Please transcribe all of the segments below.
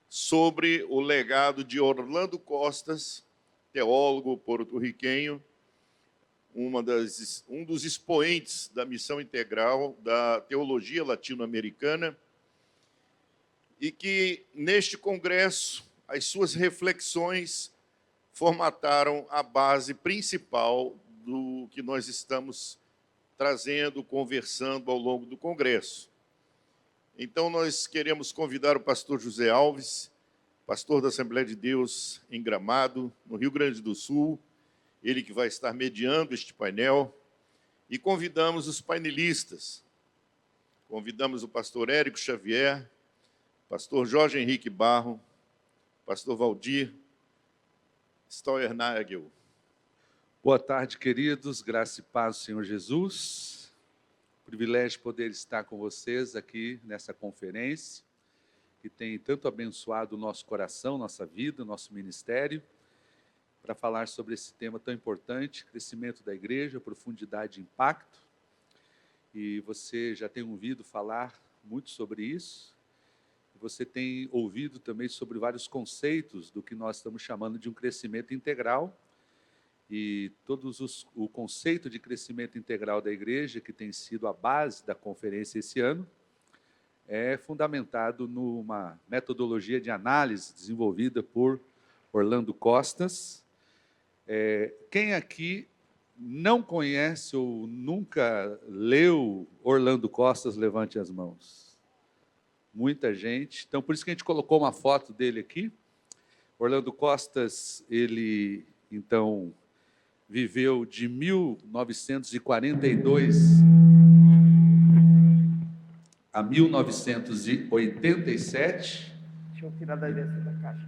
sobre o legado de Orlando Costas, teólogo porto-riquenho, um dos expoentes da missão integral da teologia latino-americana, e que, neste congresso, as suas reflexões formataram a base principal do que nós estamos trazendo, conversando ao longo do congresso. Então, nós queremos convidar o pastor José Alves, pastor da Assembleia de Deus em Gramado, no Rio Grande do Sul, ele que vai estar mediando este painel, e convidamos os painelistas. Convidamos o pastor Érico Xavier, pastor Jorge Henrique Barro, pastor Valdir Steuernagel. Boa tarde, queridos, graça e paz do Senhor Jesus. Privilégio poder estar com vocês aqui nessa conferência, que tem tanto abençoado o nosso coração, nossa vida, nosso ministério, para falar sobre esse tema tão importante, crescimento da igreja, profundidade e impacto. E você já tem ouvido falar muito sobre isso. Você tem ouvido também sobre vários conceitos do que nós estamos chamando de um crescimento integral. E o conceito de crescimento integral da igreja, que tem sido a base da conferência esse ano, é fundamentado numa metodologia de análise desenvolvida por Orlando Costas. Quem aqui não conhece ou nunca leu Orlando Costas, levante as mãos. Muita gente. Então, por isso que a gente colocou uma foto dele aqui. Orlando Costas, ele, então, viveu de 1942 a 1987. Deixa eu tirar da caixa.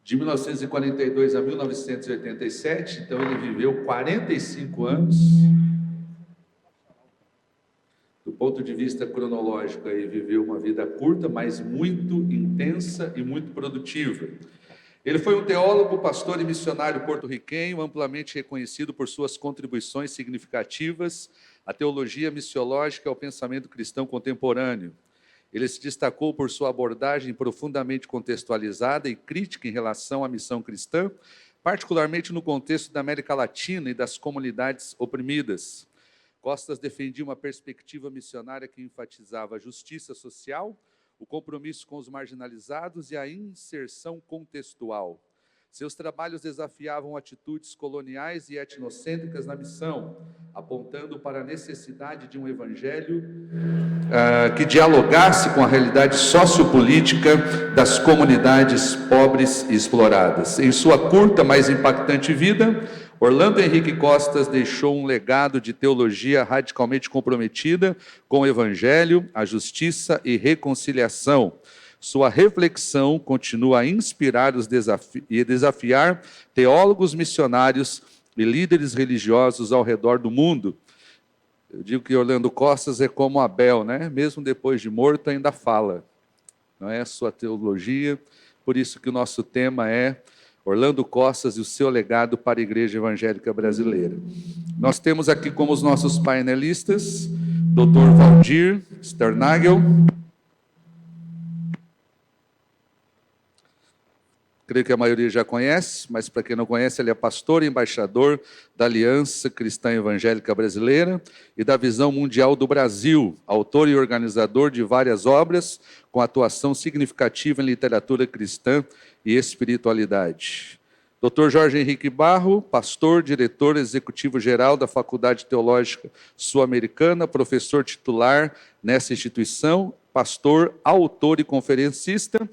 De 1942 a 1987, então ele viveu 45 anos. Do ponto de vista cronológico, ele viveu uma vida curta, mas muito intensa e muito produtiva. Ele foi um teólogo, pastor e missionário porto-riquenho, amplamente reconhecido por suas contribuições significativas à teologia missiológica e ao pensamento cristão contemporâneo. Ele se destacou por sua abordagem profundamente contextualizada e crítica em relação à missão cristã, particularmente no contexto da América Latina e das comunidades oprimidas. Costas defendia uma perspectiva missionária que enfatizava a justiça social, o compromisso com os marginalizados e a inserção contextual. Seus trabalhos desafiavam atitudes coloniais e etnocêntricas na missão, apontando para a necessidade de um evangelho que dialogasse com a realidade sociopolítica das comunidades pobres e exploradas. Em sua curta, mas impactante vida, Orlando Henrique Costas deixou um legado de teologia radicalmente comprometida com o evangelho, a justiça e reconciliação. Sua reflexão continua a inspirar e desafiar teólogos missionários e líderes religiosos ao redor do mundo. Eu digo que Orlando Costas é como Abel, né? Mesmo depois de morto ainda fala. Não é a sua teologia, por isso que o nosso tema é Orlando Costas e o seu legado para a Igreja Evangélica Brasileira. Nós temos aqui como os nossos painelistas, Dr. Valdir Steuernagel. Creio que a maioria já conhece, mas para quem não conhece, ele é pastor e embaixador da Aliança Cristã Evangélica Brasileira e da Visão Mundial do Brasil, autor e organizador de várias obras com atuação significativa em literatura cristã e espiritualidade. Dr. Jorge Henrique Barro, pastor, diretor executivo-geral da Faculdade Teológica Sul-Americana, professor titular nessa instituição, pastor, autor e conferencista,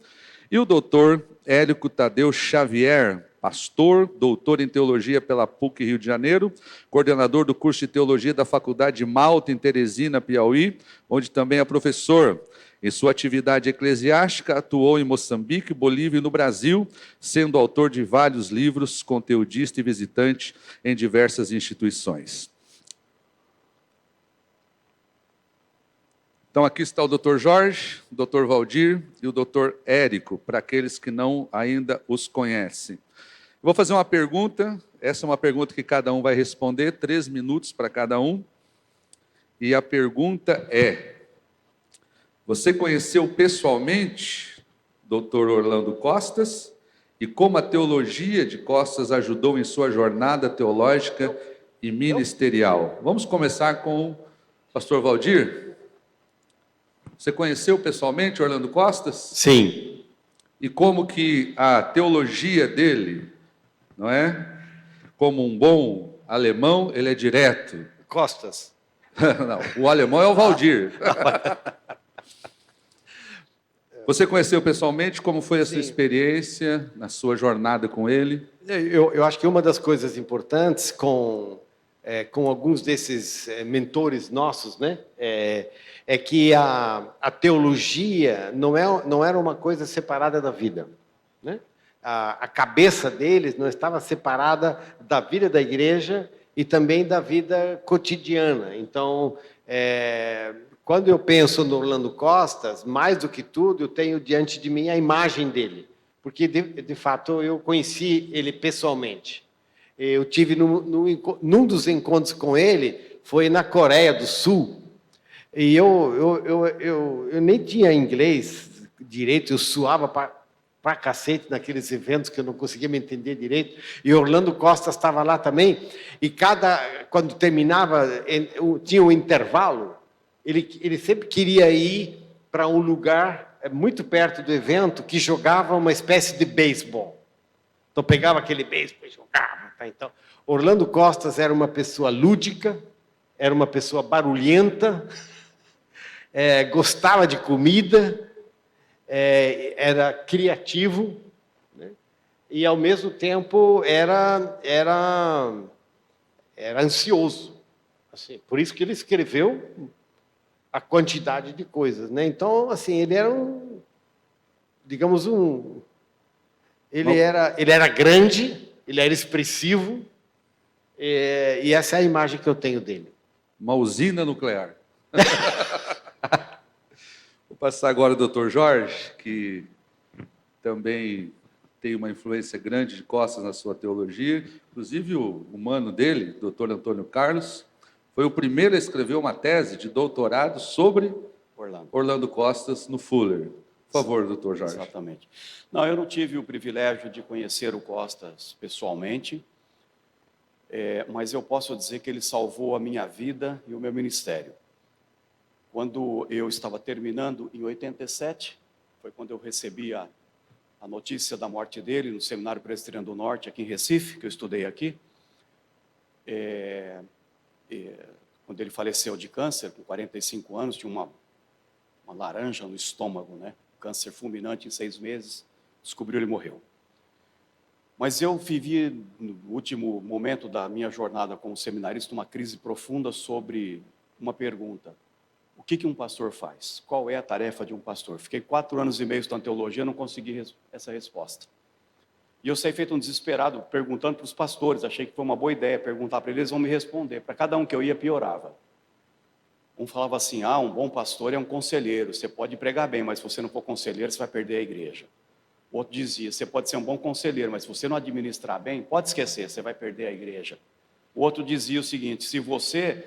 e o Dr. Érico Tadeu Xavier, pastor, doutor em teologia pela PUC Rio de Janeiro, coordenador do curso de teologia da Faculdade de Malta, em Teresina, Piauí, onde também é professor. Em sua atividade eclesiástica, atuou em Moçambique, Bolívia e no Brasil, sendo autor de vários livros, conteudista e visitante em diversas instituições. Então, aqui está o Dr. Jorge, o Dr. Valdir e o Dr. Érico, para aqueles que não ainda os conhecem. Vou fazer uma pergunta, essa é uma pergunta que cada um vai responder, 3 minutos para cada um. E a pergunta é: Você conheceu pessoalmente Dr. Orlando Costas e como a teologia de Costas ajudou em sua jornada teológica e ministerial? Vamos começar com o pastor Valdir. Você conheceu pessoalmente Orlando Costas? Sim. E como que a teologia dele, não é? Como um bom alemão, ele é direto. Costas. Não, o alemão é o Valdir. Você conheceu pessoalmente? Como foi a sua experiência na sua jornada com ele? Eu acho que uma das coisas importantes com alguns desses mentores nossos, né, é que a teologia não era uma coisa separada da vida, né? A cabeça deles não estava separada da vida da igreja e também da vida cotidiana. Então, quando eu penso no Orlando Costas, mais do que tudo, eu tenho diante de mim a imagem dele, porque, de fato, eu conheci ele pessoalmente. Eu tive num dos encontros com ele, foi na Coreia do Sul, e eu nem tinha inglês direito, eu suava para cacete naqueles eventos que eu não conseguia me entender direito, e Orlando Costas estava lá também, e quando terminava, tinha um intervalo, ele sempre queria ir para um lugar muito perto do evento que jogava uma espécie de beisebol. Então pegava aquele beisebol e jogava. Tá? Então, Orlando Costas era uma pessoa lúdica, era uma pessoa barulhenta, gostava de comida, era criativo, né? E ao mesmo tempo era ansioso. Assim, por isso que ele escreveu a quantidade de coisas, né? Então, assim, ele era ele era grande, ele era expressivo, e essa é a imagem que eu tenho dele. Uma usina nuclear. Vou passar agora ao Dr. Jorge, que também tem uma influência grande de Costas na sua teologia. Inclusive, o mano dele, Dr. Antônio Carlos, foi o primeiro a escrever uma tese de doutorado sobre Orlando Costas no Fuller. Por favor, doutor Jorge. Exatamente. Não, eu não tive o privilégio de conhecer o Costas pessoalmente, mas eu posso dizer que ele salvou a minha vida e o meu ministério. Quando eu estava terminando, em 87, foi quando eu recebi a notícia da morte dele no Seminário Presbiteriano do Norte, aqui em Recife, que eu estudei aqui. Quando ele faleceu de câncer, com 45 anos, tinha uma laranja no estômago, né? Câncer fulminante em 6 meses, descobriu ele morreu. Mas eu vivi, no último momento da minha jornada como seminarista, uma crise profunda sobre uma pergunta: o que um pastor faz? Qual é a tarefa de um pastor? Fiquei 4 anos e meio estudando teologia, não consegui essa resposta. E eu saí feito um desesperado, perguntando para os pastores, achei que foi uma boa ideia perguntar para eles, eles vão me responder. Para cada um que eu ia, piorava. Um falava assim: um bom pastor é um conselheiro, você pode pregar bem, mas se você não for conselheiro, você vai perder a igreja. O outro dizia: você pode ser um bom conselheiro, mas se você não administrar bem, pode esquecer, você vai perder a igreja. O outro dizia o seguinte: se você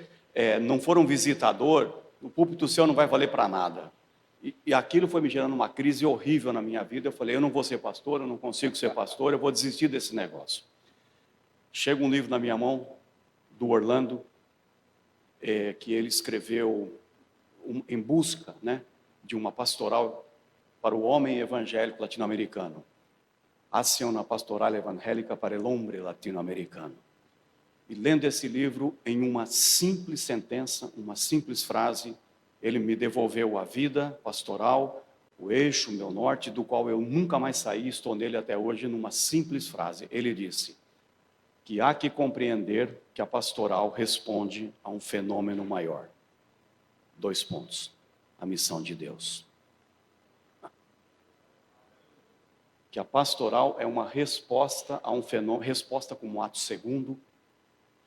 não for um visitador, o púlpito seu não vai valer para nada. E aquilo foi me gerando uma crise horrível na minha vida. Eu falei: eu não vou ser pastor, eu não consigo ser pastor, eu vou desistir desse negócio. Chega um livro na minha mão, do Orlando, que ele escreveu em busca, né, de uma pastoral para o homem evangélico latino-americano. Hacia pastoral evangélica para el hombre latino-americano. E lendo esse livro, em uma simples sentença, uma simples frase, ele me devolveu a vida pastoral, o eixo, o meu norte, do qual eu nunca mais saí, estou nele até hoje, numa simples frase. Ele disse que há que compreender que a pastoral responde a um fenômeno maior. 2 pontos. A missão de Deus. Que a pastoral é uma resposta a um fenômeno, resposta como ato segundo,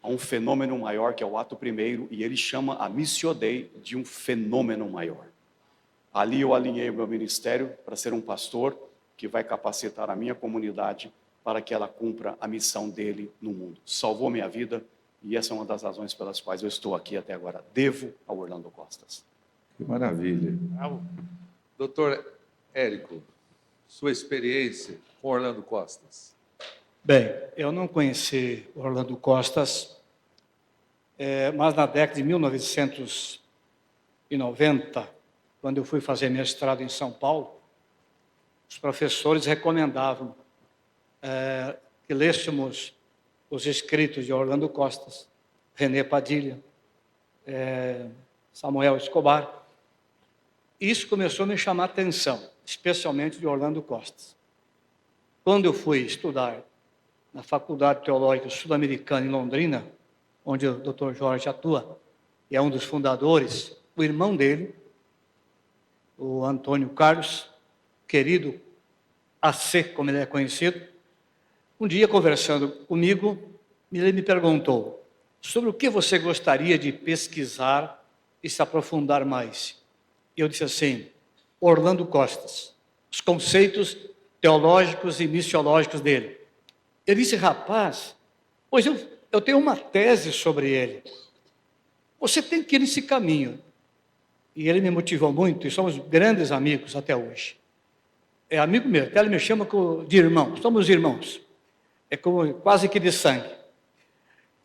a um fenômeno maior, que é o ato primeiro, e ele chama a Missio Dei de um fenômeno maior. Ali eu alinhei o meu ministério para ser um pastor que vai capacitar a minha comunidade para que ela cumpra a missão dele no mundo. Salvou minha vida, e essa é uma das razões pelas quais eu estou aqui até agora. Devo ao Orlando Costas. Que maravilha. Doutor Érico, sua experiência com Orlando Costas. Bem, eu não conheci Orlando Costas, mas na década de 1990, quando eu fui fazer mestrado em São Paulo, os professores recomendavam que lêssemos os escritos de Orlando Costas, René Padilha, Samuel Escobar. Isso começou a me chamar a atenção, especialmente de Orlando Costas. Quando eu fui estudar na Faculdade Teológica Sul-Americana em Londrina, onde o Dr. Jorge atua, e é um dos fundadores, o irmão dele, o Antônio Carlos, querido AC, como ele é conhecido, um dia conversando comigo, ele me perguntou sobre o que você gostaria de pesquisar e se aprofundar mais. E eu disse assim, Orlando Costas, os conceitos teológicos e missiológicos dele. Ele disse, rapaz, pois eu tenho uma tese sobre ele. Você tem que ir nesse caminho. E ele me motivou muito, e somos grandes amigos até hoje. É amigo mesmo, até ele me chama de irmão, somos irmãos. É como quase que de sangue.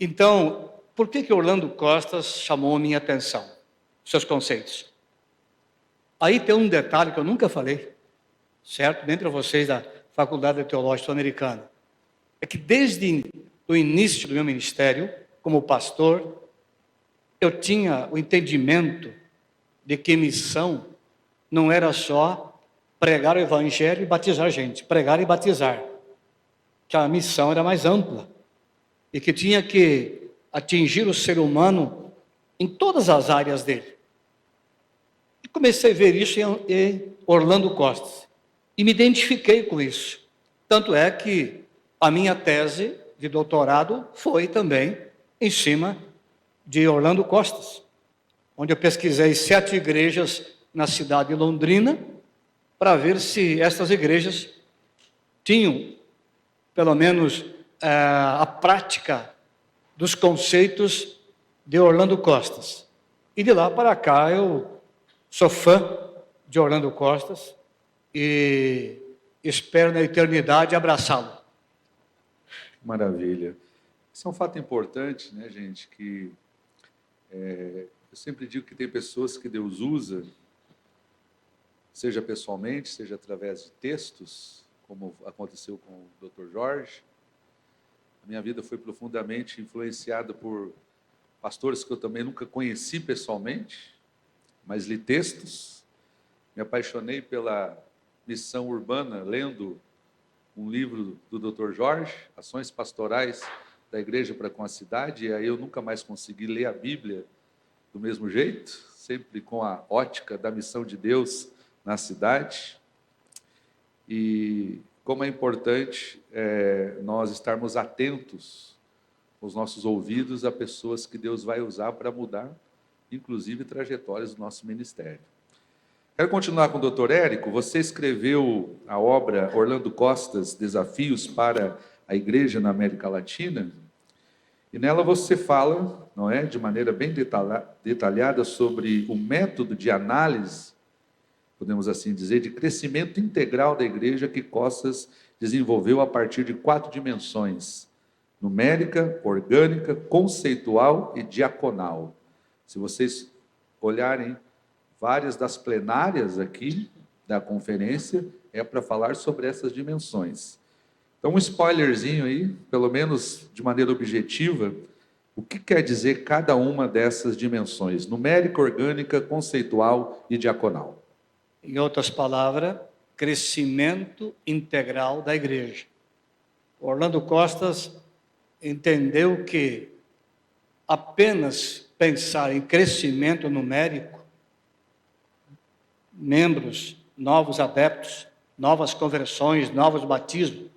Então, por que Orlando Costas chamou a minha atenção? Seus conceitos. Aí tem um detalhe que eu nunca falei, certo? Dentre vocês da Faculdade Teológica Sul-Americana. É que desde o início do meu ministério, como pastor, eu tinha o entendimento de que missão não era só pregar o evangelho e batizar gente, pregar e batizar. Que a missão era mais ampla e que tinha que atingir o ser humano em todas as áreas dele. E comecei a ver isso em Orlando Costas e me identifiquei com isso. Tanto é que a minha tese de doutorado foi também em cima de Orlando Costas, onde eu pesquisei 7 igrejas na cidade de Londrina para ver se essas igrejas tinham, pelo menos, a prática dos conceitos de Orlando Costas. E de lá para cá eu sou fã de Orlando Costas e espero na eternidade abraçá-lo. Maravilha. Isso é um fato importante, né, gente, que eu sempre digo que tem pessoas que Deus usa, seja pessoalmente, seja através de textos, como aconteceu com o Dr. Jorge. A minha vida foi profundamente influenciada por pastores que eu também nunca conheci pessoalmente, mas li textos. Me apaixonei pela missão urbana, lendo um livro do Dr. Jorge, Ações Pastorais da Igreja para com a Cidade, e aí eu nunca mais consegui ler a Bíblia do mesmo jeito, sempre com a ótica da missão de Deus na cidade. E como é importante nós estarmos atentos com os nossos ouvidos a pessoas que Deus vai usar para mudar, inclusive, trajetórias do nosso ministério. Quero continuar com o Dr. Érico. Você escreveu a obra Orlando Costas, Desafios para a Igreja na América Latina, e nela você fala, não é, de maneira bem detalhada sobre o método de análise, podemos assim dizer, de crescimento integral da igreja que Costas desenvolveu a partir de 4 dimensões: numérica, orgânica, conceitual e diaconal. Se vocês olharem várias das plenárias aqui da conferência, é para falar sobre essas dimensões. Então, um spoilerzinho aí, pelo menos de maneira objetiva, o que quer dizer cada uma dessas dimensões: numérica, orgânica, conceitual e diaconal. Em outras palavras, crescimento integral da igreja. Orlando Costas entendeu que apenas pensar em crescimento numérico, membros, novos adeptos, novas conversões, novos batismos,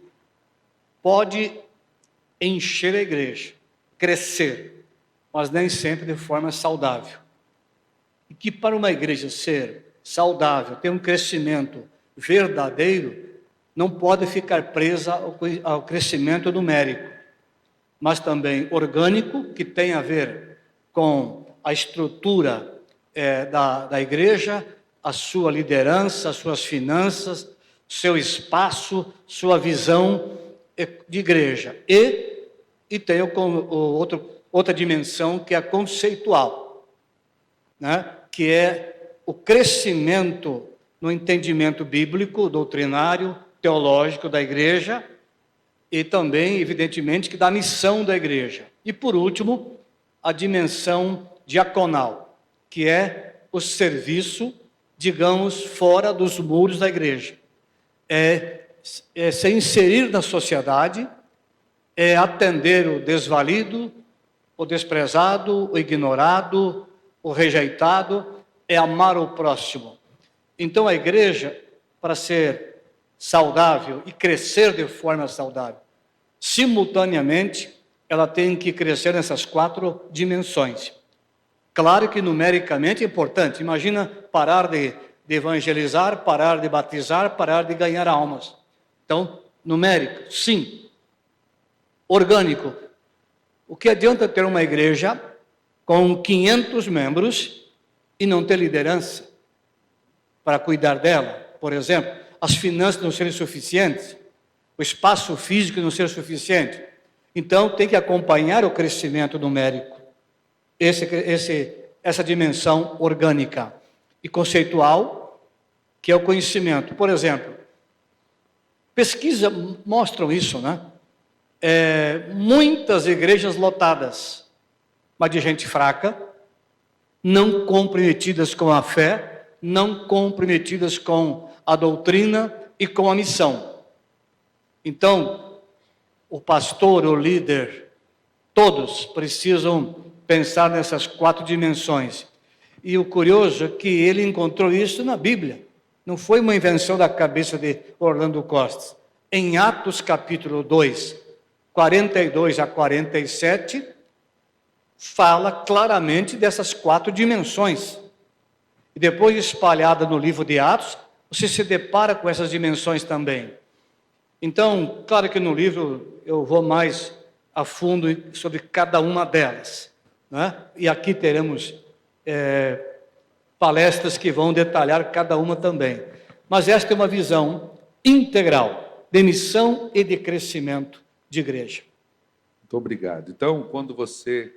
pode encher a igreja, crescer, mas nem sempre de forma saudável. E que para uma igreja ser saudável, ter um crescimento verdadeiro, não pode ficar presa ao crescimento numérico, mas também orgânico, que tem a ver com a estrutura da igreja, a sua liderança, as suas finanças, seu espaço, sua visão de igreja. E tem outra dimensão que é a conceitual, né? Que é o crescimento no entendimento bíblico, doutrinário, teológico da igreja, e também, evidentemente, que da missão da igreja. E, por último, a dimensão diaconal, que é o serviço, digamos, fora dos muros da igreja. É se inserir na sociedade, é atender o desvalido, o desprezado, o ignorado, o rejeitado, é amar o próximo. Então, a igreja, para ser saudável e crescer de forma saudável, simultaneamente, ela tem que crescer nessas 4 dimensões. Claro que numericamente é importante. Imagina parar de evangelizar, parar de batizar, parar de ganhar almas. Então, numérico, sim. Orgânico. O que adianta ter uma igreja com 500 membros e não ter liderança para cuidar dela? Por exemplo, as finanças não serem suficientes, o espaço físico não ser suficiente. Então, tem que acompanhar o crescimento numérico, essa dimensão orgânica e conceitual, que é o conhecimento. Por exemplo, pesquisas mostram isso, né? Muitas igrejas lotadas, mas de gente fraca, não comprometidas com a fé, não comprometidas com a doutrina e com a missão. Então, o pastor, o líder, todos precisam pensar nessas 4 dimensões. E o curioso é que ele encontrou isso na Bíblia. Não foi uma invenção da cabeça de Orlando Costas. Em Atos capítulo 2, 42 a 47, fala claramente dessas 4 dimensões. E depois, espalhada no livro de Atos, você se depara com essas dimensões também. Então, claro que no livro eu vou mais a fundo sobre cada uma delas, né? E aqui teremos palestras que vão detalhar cada uma também. Mas esta é uma visão integral de missão e de crescimento de igreja. Muito obrigado. Então, quando você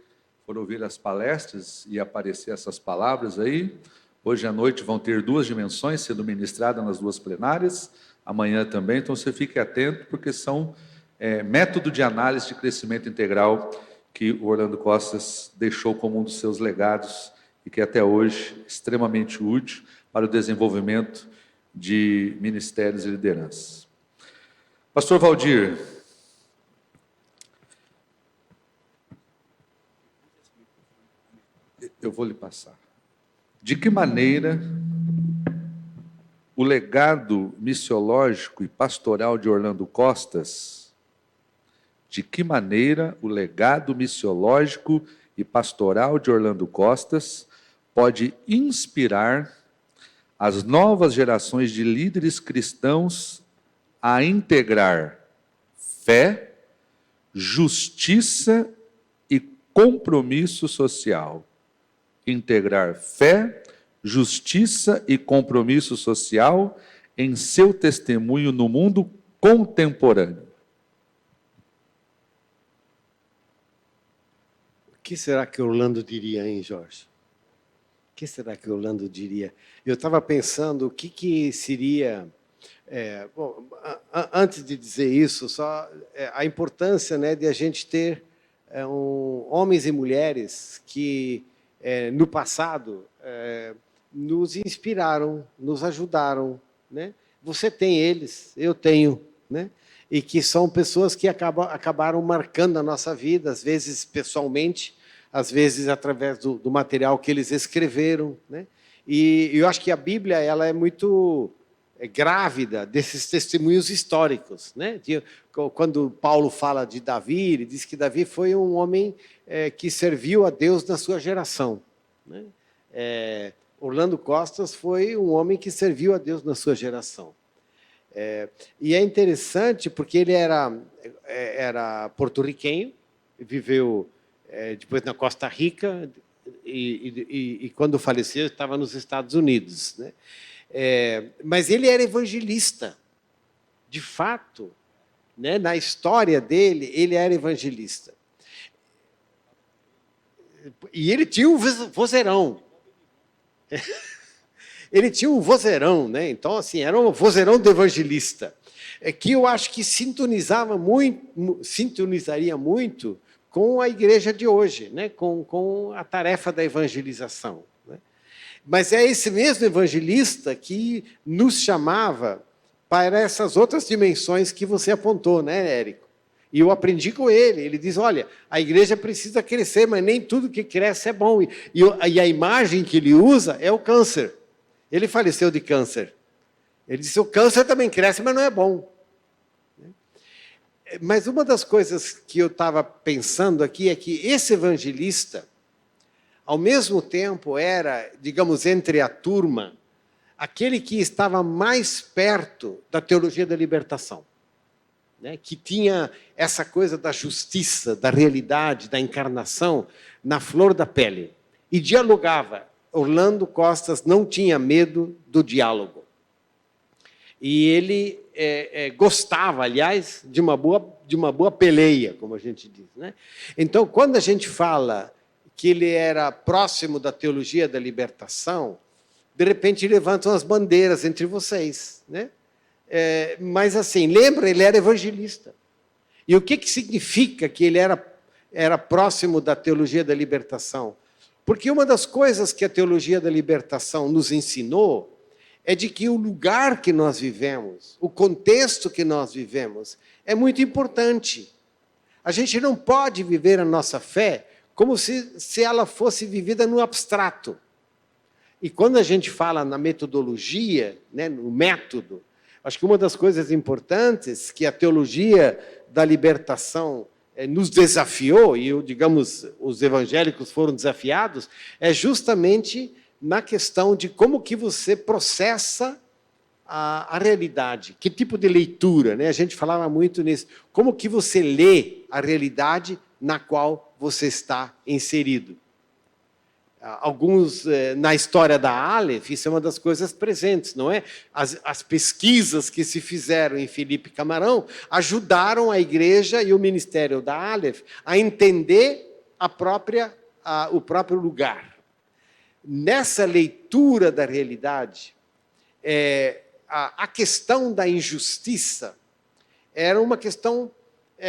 for ouvir as palestras e aparecer essas palavras aí, hoje à noite vão ter 2 dimensões sendo ministradas nas 2 plenárias, amanhã também, então você fique atento, porque são método de análise de crescimento integral que o Orlando Costas deixou como um dos seus legados e que até hoje é extremamente útil para o desenvolvimento de ministérios e lideranças. Pastor Valdir, eu vou lhe passar. De que maneira o legado missiológico e pastoral de Orlando Costas, de que maneira o legado missiológico e pastoral de Orlando Costas pode inspirar as novas gerações de líderes cristãos a integrar fé, justiça e compromisso social. Integrar fé, justiça e compromisso social em seu testemunho no mundo contemporâneo. O que será que Orlando diria, hein, Jorge? O que será que Orlando diria? Eu estava pensando o que seria... bom, antes de dizer isso, só a importância, né, de a gente ter homens e mulheres que, no passado, nos inspiraram, nos ajudaram, né? Você tem eles, eu tenho, né? E que são pessoas que acabaram marcando a nossa vida, às vezes pessoalmente, às vezes através do material que eles escreveram, né? E eu acho que a Bíblia ela é muito grávida desses testemunhos históricos, né? Quando Paulo fala de Davi, ele diz que Davi foi um homem que serviu a Deus na sua geração, né? Orlando Costas foi um homem que serviu a Deus na sua geração. E é interessante porque ele era porto-riquenho, viveu depois na Costa Rica, e quando faleceu estava nos Estados Unidos, né? Mas ele era evangelista, de fato, né? Na história dele, ele era evangelista. E ele tinha um vozeirão. Ele tinha um vozeirão, né? Então, assim, era um vozeirão de evangelista, que eu acho que sintonizaria muito com a igreja de hoje, né? Com a tarefa da evangelização, né? Mas é esse mesmo evangelista que nos chamava para essas outras dimensões que você apontou, né, Érico? E eu aprendi com ele. Ele diz, olha, a igreja precisa crescer, mas nem tudo que cresce é bom. E a imagem que ele usa é o câncer. Ele faleceu de câncer. Ele disse, o câncer também cresce, mas não é bom. Mas uma das coisas que eu estava pensando aqui é que esse evangelista, ao mesmo tempo, era, digamos, entre a turma, aquele que estava mais perto da teologia da libertação, né? Que tinha essa coisa da justiça, da realidade, da encarnação na flor da pele. E dialogava. Orlando Costas não tinha medo do diálogo. E ele gostava, aliás, de uma boa peleia, como a gente diz, né? Então, quando a gente fala que ele era próximo da teologia da libertação, de repente levantam as bandeiras entre vocês, né? Mas, assim, lembra, ele era evangelista. E o que significa que ele era próximo da teologia da libertação? Porque uma das coisas que a teologia da libertação nos ensinou é de que o lugar que nós vivemos, o contexto que nós vivemos, é muito importante. A gente não pode viver a nossa fé como se ela fosse vivida no abstrato. E quando a gente fala na metodologia, né, no método, acho que uma das coisas importantes que a teologia da libertação nos desafiou, e, digamos, os evangélicos foram desafiados, é justamente na questão de como que você processa a realidade, que tipo de leitura, né? A gente falava muito nisso, como que você lê a realidade na qual você está inserido. Alguns, na história da Aleph, isso é uma das coisas presentes, não é? As pesquisas que se fizeram em Felipe Camarão ajudaram a igreja e o ministério da Aleph a entender o próprio lugar. Nessa leitura da realidade, a questão da injustiça era uma questão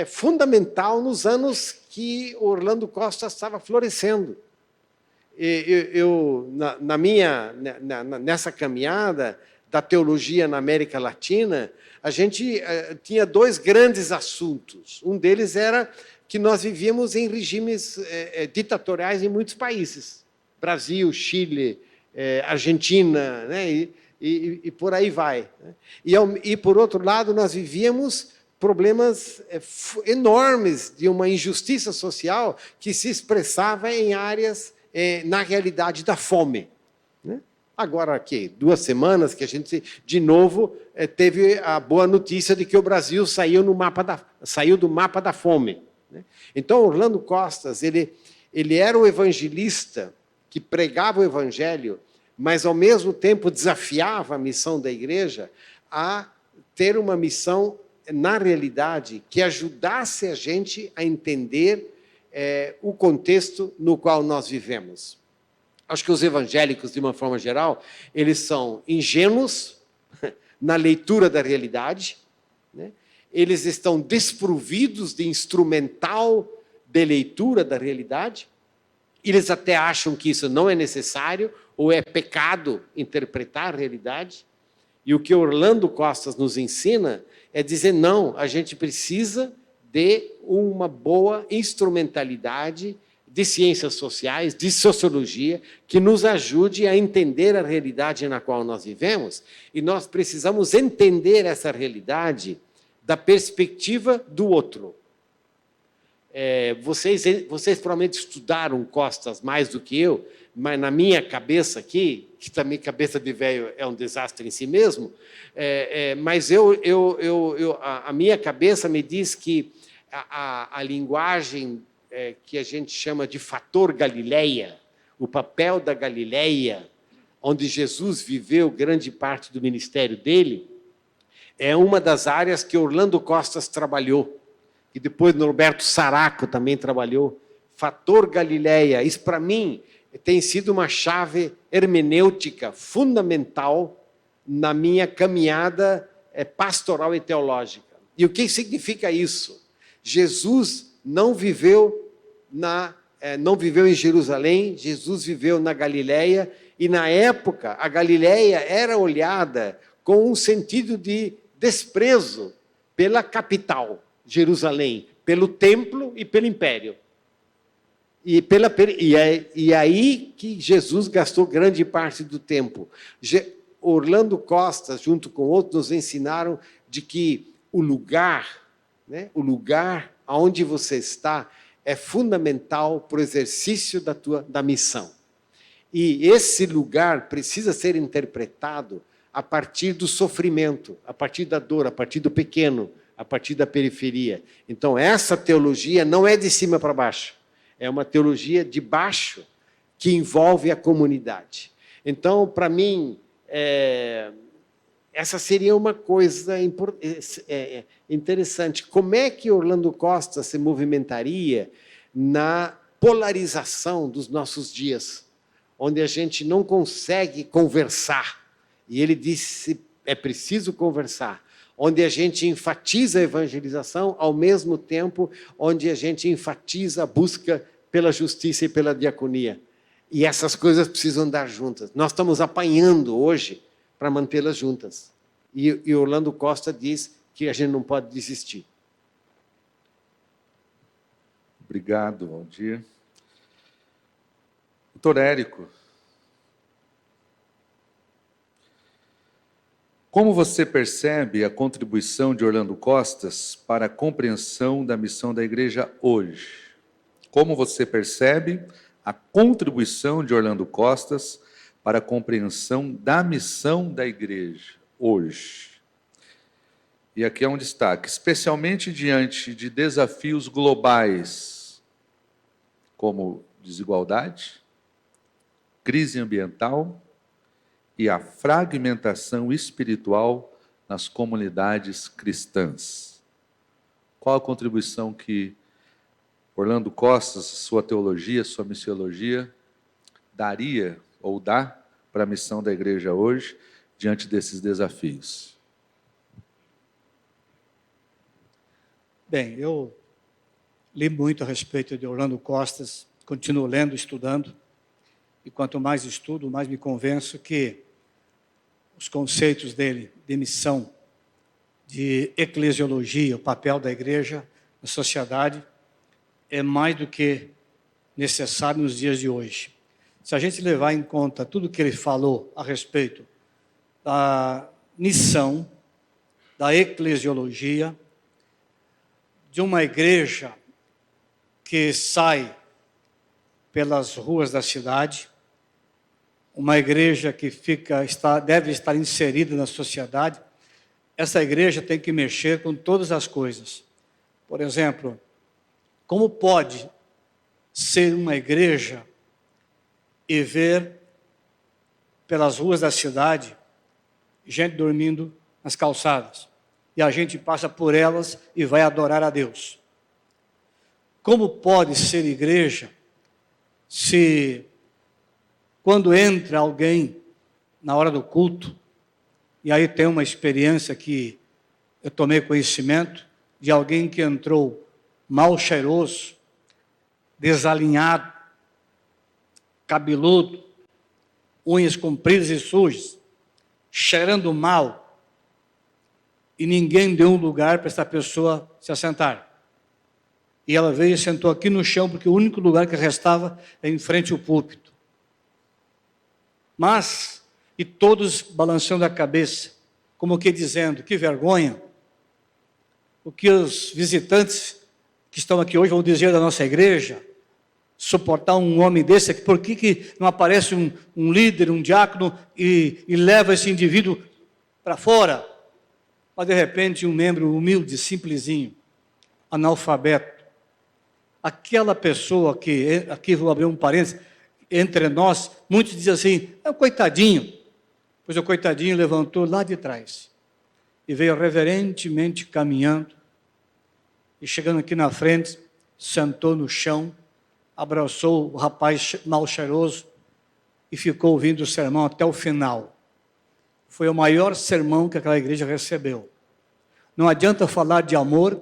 fundamental nos anos que Orlando Costa estava florescendo. Nessa caminhada da teologia na América Latina, a gente tinha dois grandes assuntos. Um deles era que nós vivíamos em regimes ditatoriais em muitos países. Brasil, Chile, Argentina, né? E por aí vai. E, por outro lado, nós vivíamos problemas enormes de uma injustiça social que se expressava em áreas, na realidade, da fome, né? Agora, 2 semanas que a gente, de novo, teve a boa notícia de que o Brasil saiu do mapa da fome, né? Então, Orlando Costas, ele era o evangelista que pregava o evangelho, mas, ao mesmo tempo, desafiava a missão da igreja a ter uma missão, na realidade, que ajudasse a gente a entender o contexto no qual nós vivemos. Acho que os evangélicos, de uma forma geral, eles são ingênuos na leitura da realidade, né? Eles estão desprovidos de instrumental de leitura da realidade, eles até acham que isso não é necessário, ou é pecado interpretar a realidade. E o que Orlando Costas nos ensina é dizer, não, a gente precisa de uma boa instrumentalidade de ciências sociais, de sociologia, que nos ajude a entender a realidade na qual nós vivemos, e nós precisamos entender essa realidade da perspectiva do outro. Vocês provavelmente estudaram Costas mais do que eu, mas na minha cabeça aqui, que também cabeça de velho é um desastre em si mesmo, mas a minha cabeça me diz que a linguagem que a gente chama de fator Galileia, o papel da Galileia, onde Jesus viveu grande parte do ministério dele, é uma das áreas que Orlando Costas trabalhou, e depois Norberto Saraco também trabalhou. Fator Galileia, isso para mim tem sido uma chave hermenêutica fundamental na minha caminhada pastoral e teológica. E o que significa isso? Jesus não viveu em Jerusalém, Jesus viveu na Galileia, e na época a Galileia era olhada com um sentido de desprezo pela capital, Jerusalém, pelo templo e pelo império. E aí que Jesus gastou grande parte do tempo. Orlando Costa, junto com outros, nos ensinaram de que o lugar onde você está é fundamental para o exercício da missão. E esse lugar precisa ser interpretado a partir do sofrimento, a partir da dor, a partir do pequeno, a partir da periferia. Então, essa teologia não é de cima para baixo, é uma teologia de baixo que envolve a comunidade. Então, para mim, essa seria uma coisa interessante. Como é que Orlando Costa se movimentaria na polarização dos nossos dias, onde a gente não consegue conversar? E ele disse, é preciso conversar. Onde a gente enfatiza a evangelização, ao mesmo tempo onde a gente enfatiza a busca pela justiça e pela diaconia. E essas coisas precisam andar juntas. Nós estamos apanhando hoje para mantê-las juntas. E Orlando Costa diz que a gente não pode desistir. Obrigado, Valdir. Doutor Érico, como você percebe a contribuição de Orlando Costas para a compreensão da missão da igreja hoje? Como você percebe a contribuição de Orlando Costas para a compreensão da missão da igreja hoje? E aqui é um destaque, especialmente diante de desafios globais, como desigualdade, crise ambiental e a fragmentação espiritual nas comunidades cristãs. Qual a contribuição que Orlando Costas, sua teologia, sua missiologia, daria ou dá para a missão da igreja hoje, diante desses desafios? Bem, eu li muito a respeito de Orlando Costas, continuo lendo, estudando, e quanto mais estudo, mais me convenço que os conceitos dele de missão, de eclesiologia, o papel da igreja na sociedade, é mais do que necessário nos dias de hoje. Se a gente levar em conta tudo que ele falou a respeito da missão, da eclesiologia, de uma igreja que sai pelas ruas da cidade, uma igreja que deve estar inserida na sociedade, essa igreja tem que mexer com todas as coisas. Por exemplo, como pode ser uma igreja e ver pelas ruas da cidade gente dormindo nas calçadas, e a gente passa por elas e vai adorar a Deus? Como pode ser igreja se, quando entra alguém na hora do culto, e aí tem uma experiência que eu tomei conhecimento de alguém que entrou mal cheiroso, desalinhado, cabeludo, unhas compridas e sujas, cheirando mal, e ninguém deu um lugar para essa pessoa se assentar. E ela veio e sentou aqui no chão, porque o único lugar que restava é em frente ao púlpito. Mas, e todos balançando a cabeça, como que dizendo, que vergonha, o que os visitantes que estão aqui hoje vão dizer da nossa igreja, suportar um homem desse aqui, por que não aparece um líder, um diácono, e leva esse indivíduo para fora? Mas, de repente, um membro humilde, simplesinho, analfabeto, aquela pessoa que, aqui vou abrir um parênteses, entre nós, muitos dizem assim, é o coitadinho. Pois o coitadinho levantou lá de trás e veio reverentemente caminhando e chegando aqui na frente, sentou no chão, abraçou o rapaz mal cheiroso e ficou ouvindo o sermão até o final. Foi o maior sermão que aquela igreja recebeu. Não adianta falar de amor,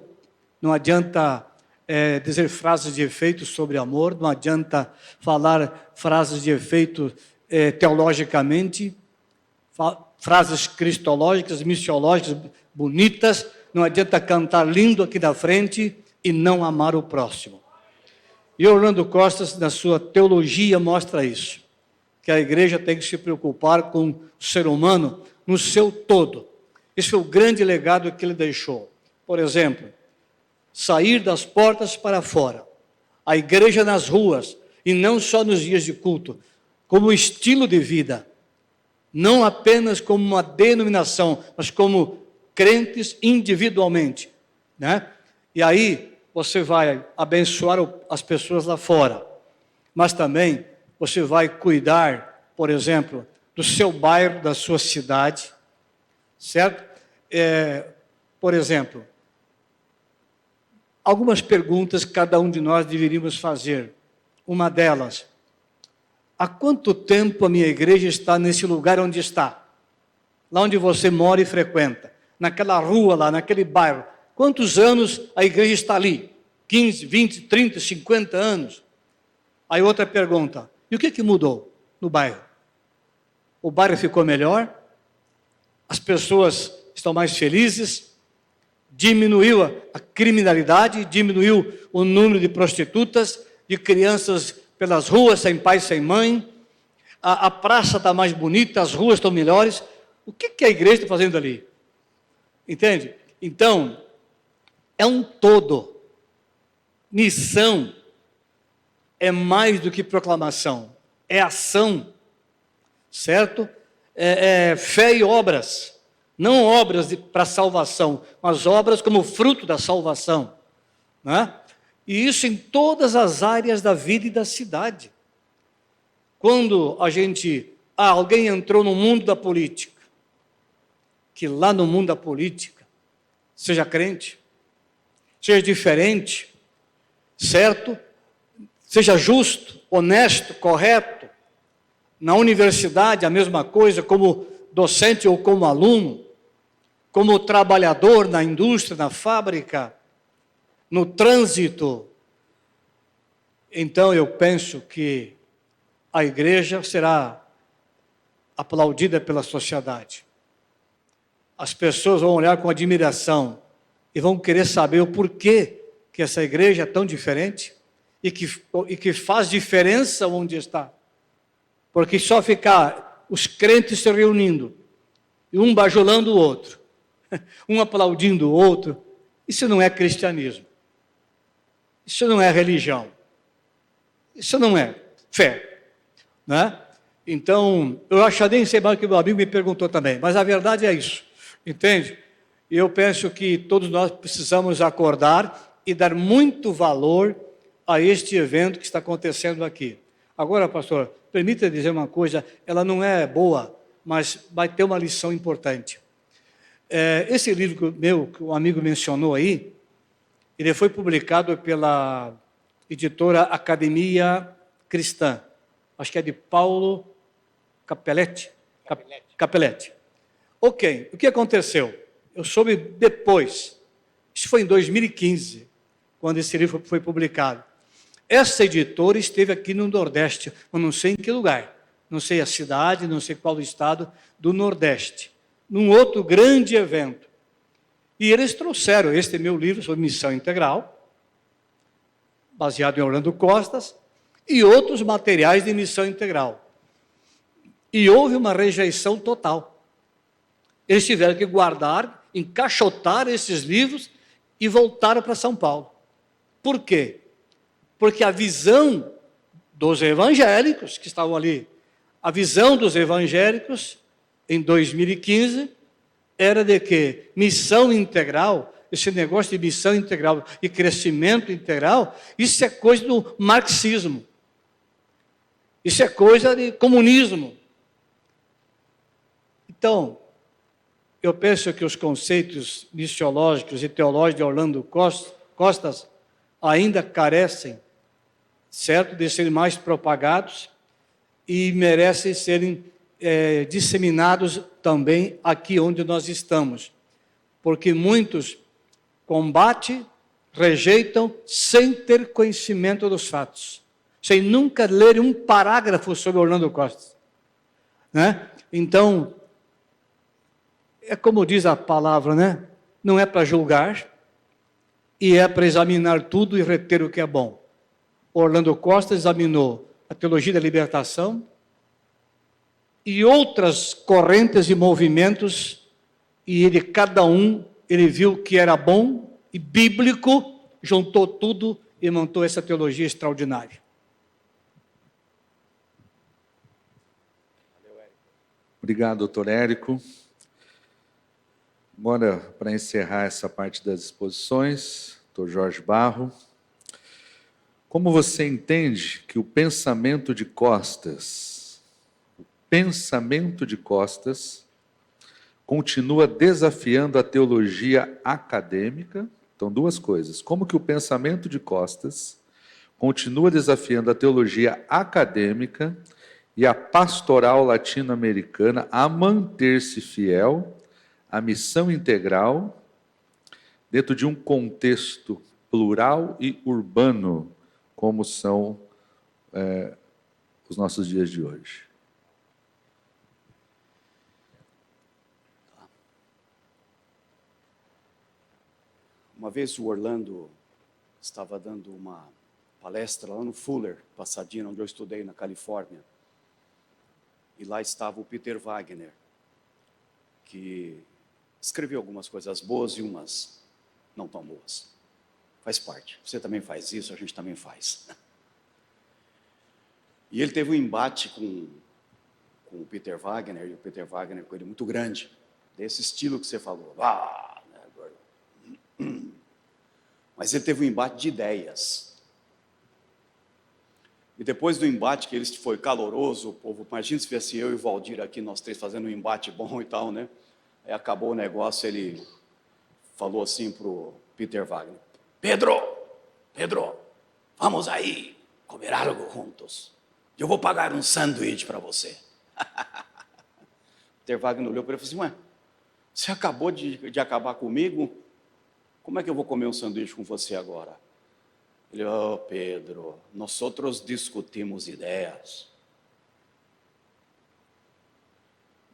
não adianta dizer frases de efeito sobre amor, não adianta falar frases de efeito teologicamente, frases cristológicas, missiológicas, bonitas, não adianta cantar lindo aqui na frente e não amar o próximo. E Orlando Costas, na sua teologia, mostra isso, que a igreja tem que se preocupar com o ser humano no seu todo. Esse foi o grande legado que ele deixou. Por exemplo, sair das portas para fora, a igreja nas ruas, e não só nos dias de culto, como estilo de vida, não apenas como uma denominação, mas como crentes individualmente, né? E aí você vai abençoar as pessoas lá fora, mas também você vai cuidar, por exemplo, do seu bairro, da sua cidade, certo? Por exemplo, algumas perguntas que cada um de nós deveríamos fazer. Uma delas, há quanto tempo a minha igreja está nesse lugar onde está? Lá onde você mora e frequenta, naquela rua lá, naquele bairro. Quantos anos a igreja está ali? 15, 20, 30, 50 anos? Aí outra pergunta, e o que mudou no bairro? O bairro ficou melhor? As pessoas estão mais felizes? Diminuiu a criminalidade? Diminuiu o número de prostitutas, de crianças pelas ruas, sem pai, sem mãe? A praça está mais bonita, as ruas estão melhores? O que a igreja está fazendo ali? Entende? Então, é um todo. Missão é mais do que proclamação, é ação, certo? É fé e obras, não obras para salvação, mas obras como fruto da salvação, né? E isso em todas as áreas da vida e da cidade. Quando alguém entrou no mundo da política, que lá no mundo da política, seja crente, seja diferente, certo? Seja justo, honesto, correto. Na universidade, a mesma coisa, como docente ou como aluno, como trabalhador na indústria, na fábrica, no trânsito. Então, eu penso que a igreja será aplaudida pela sociedade. As pessoas vão olhar com admiração e vão querer saber o porquê que essa igreja é tão diferente e que faz diferença onde está. Porque só ficar os crentes se reunindo, e um bajulando o outro, um aplaudindo o outro, isso não é cristianismo. Isso não é religião. Isso não é fé, né? Então, eu acho nem sei mais o que o meu amigo me perguntou também, mas a verdade é isso, entende? E eu penso que todos nós precisamos acordar e dar muito valor a este evento que está acontecendo aqui. Agora, pastor, permita dizer uma coisa, ela não é boa, mas vai ter uma lição importante. Esse livro que o amigo mencionou aí, ele foi publicado pela editora Academia Cristã, acho que é de Paulo Capelletti. Capelletti. Ok, o que aconteceu? Eu soube depois, isso foi em 2015, quando esse livro foi publicado. Essa editora esteve aqui no Nordeste, eu não sei em que lugar, não sei a cidade, não sei qual o estado do Nordeste, num outro grande evento. E eles trouxeram este meu livro sobre missão integral, baseado em Orlando Costas, e outros materiais de missão integral. E houve uma rejeição total. Eles tiveram que guardar, encaixotar esses livros e voltaram para São Paulo. Por quê? Porque a visão dos evangélicos que estavam ali, a visão dos evangélicos em 2015 era de que missão integral, esse negócio de missão integral e crescimento integral, isso é coisa do marxismo. Isso é coisa de comunismo. Então, eu penso que os conceitos missiológicos e teológicos de Orlando Costas ainda carecem, certo, de serem mais propagados e merecem serem disseminados também aqui onde nós estamos. Porque muitos combatem, rejeitam, sem ter conhecimento dos fatos, sem nunca ler um parágrafo sobre Orlando Costas, né? Então, é como diz a palavra, né? Não é para julgar, e é para examinar tudo e reter o que é bom. Orlando Costa examinou a teologia da libertação e outras correntes e movimentos, e ele viu que era bom e bíblico, juntou tudo e montou essa teologia extraordinária. Obrigado, doutor Érico. Agora, para encerrar essa parte das exposições, doutor Jorge Barro, como você entende que o pensamento de Costas continua desafiando a teologia acadêmica? Então, duas coisas. Como que o pensamento de Costas continua desafiando a teologia acadêmica e a pastoral latino-americana a manter-se fiel à missão integral dentro de um contexto plural e urbano, como são os nossos dias de hoje? Uma vez o Orlando estava dando uma palestra lá no Fuller, Pasadena, onde eu estudei na Califórnia. E lá estava o Peter Wagner, que escreveu algumas coisas boas e umas não tão boas. Faz parte. Você também faz isso, a gente também faz. E ele teve um embate com o Peter Wagner, e o Peter Wagner com ele muito grande, desse estilo que você falou. Mas ele teve um embate de ideias. E depois do embate, que ele foi caloroso, o povo, imagina se fosse eu e o Valdir aqui, nós três fazendo um embate bom e tal, né? Aí acabou o negócio, ele falou assim para o Peter Wagner: Pedro, vamos aí comer algo juntos. Eu vou pagar um sanduíche para você. Peter Wagner olhou para ele e falou assim: ué, você acabou de acabar comigo? Como é que eu vou comer um sanduíche com você agora? Ele: oh, Pedro, nós outros discutimos ideias.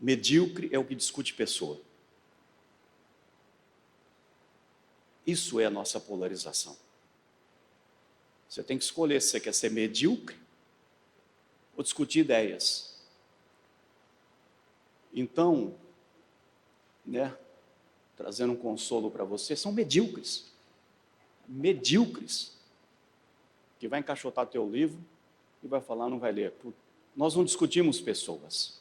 Medíocre é o que discute pessoa. Isso é a nossa polarização. Você tem que escolher se você quer ser medíocre ou discutir ideias. Então, né, trazendo um consolo para você, são medíocres. Medíocres. Que vai encaixotar teu livro e vai falar, não vai ler. Nós não discutimos pessoas.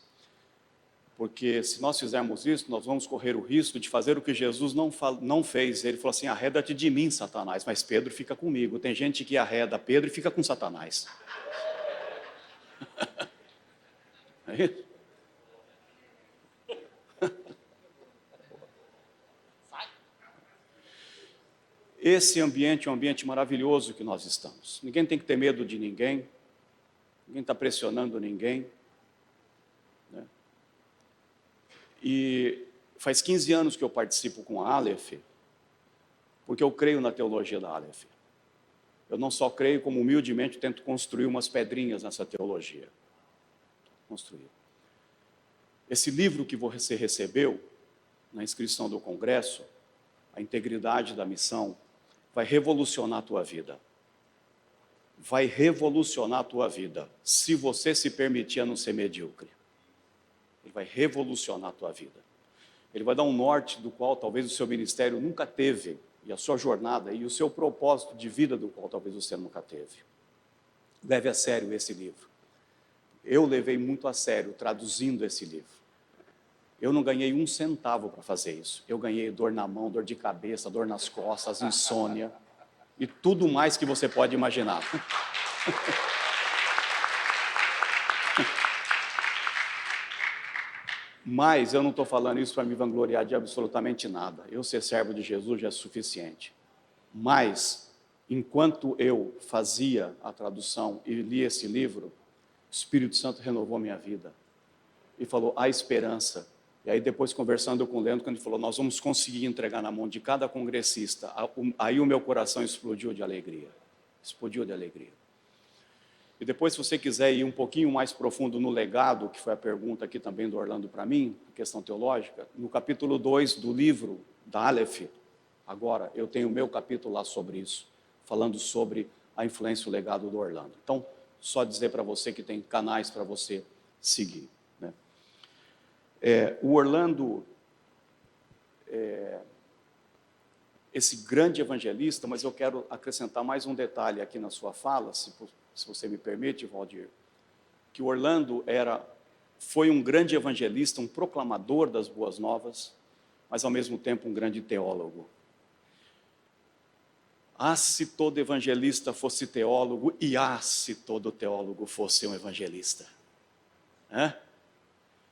Porque se nós fizermos isso, nós vamos correr o risco de fazer o que Jesus não fez. Ele falou assim: arreda-te de mim, Satanás. Mas Pedro fica comigo. Tem gente que arreda Pedro e fica com Satanás. É isso? Esse ambiente é um ambiente maravilhoso que nós estamos. Ninguém tem que ter medo de ninguém. Ninguém está pressionando ninguém. Né? E faz 15 anos que eu participo com a Aleph, porque eu creio na teologia da Aleph. Eu não só creio, como humildemente tento construir umas pedrinhas nessa teologia. Construir. Esse livro que você recebeu na inscrição do congresso, A Integridade da Missão, vai revolucionar a tua vida. Vai revolucionar a tua vida, se você se permitir a não ser medíocre. Ele vai revolucionar a tua vida. Ele vai dar um norte do qual talvez o seu ministério nunca teve, e a sua jornada, e o seu propósito de vida do qual talvez você nunca teve. Leve a sério esse livro. Eu levei muito a sério traduzindo esse livro. Eu não ganhei um centavo para fazer isso. Eu ganhei dor na mão, dor de cabeça, dor nas costas, insônia e tudo mais que você pode imaginar. Mas eu não estou falando isso para me vangloriar de absolutamente nada. Eu ser servo de Jesus já é suficiente. Mas, enquanto eu fazia a tradução e li esse livro, o Espírito Santo renovou minha vida. E falou, há esperança. E aí depois, conversando com o Leandro, quando ele falou, nós vamos conseguir entregar na mão de cada congressista, aí o meu coração explodiu de alegria. Explodiu de alegria. E depois, se você quiser ir um pouquinho mais profundo no legado, que foi a pergunta aqui também do Orlando para mim, questão teológica, no capítulo 2 do livro da Aleph, agora eu tenho o meu capítulo lá sobre isso, falando sobre a influência e o legado do Orlando. Então, só dizer para você que tem canais para você seguir. Né? O Orlando, esse grande evangelista, mas eu quero acrescentar mais um detalhe aqui na sua fala, se você me permite, Valdir, que o Orlando foi um grande evangelista, um proclamador das boas novas, mas ao mesmo tempo um grande teólogo. Ah, se todo evangelista fosse teólogo, e se todo teólogo fosse um evangelista.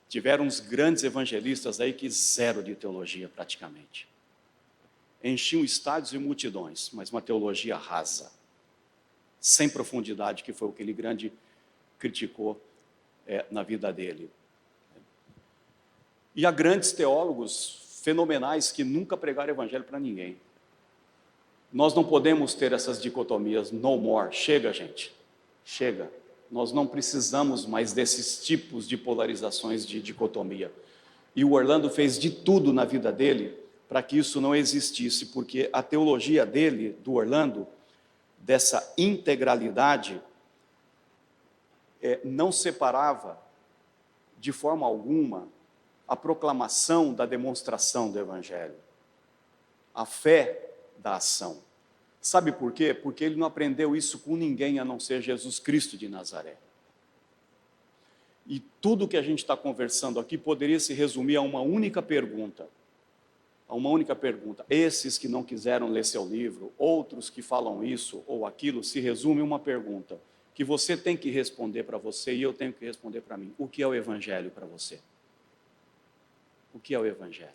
Tiveram uns grandes evangelistas aí que zero de teologia praticamente. Enchiam estádios e multidões, mas uma teologia rasa, sem profundidade, que foi o que ele grande criticou na vida dele. E há grandes teólogos fenomenais que nunca pregaram evangelho para ninguém. Nós não podemos ter essas dicotomias, no more, chega gente, chega. Nós não precisamos mais desses tipos de polarizações de dicotomia. E o Orlando fez de tudo na vida dele para que isso não existisse, porque a teologia dele, do Orlando, dessa integralidade, não separava de forma alguma a proclamação da demonstração do Evangelho, a fé da ação. Sabe por quê? Porque ele não aprendeu isso com ninguém a não ser Jesus Cristo de Nazaré. E tudo que a gente está conversando aqui poderia se resumir a uma única pergunta. A uma única pergunta. Esses que não quiseram ler seu livro, outros que falam isso ou aquilo, se resume uma pergunta que você tem que responder para você e eu tenho que responder para mim. O que é o Evangelho para você? O que é o Evangelho?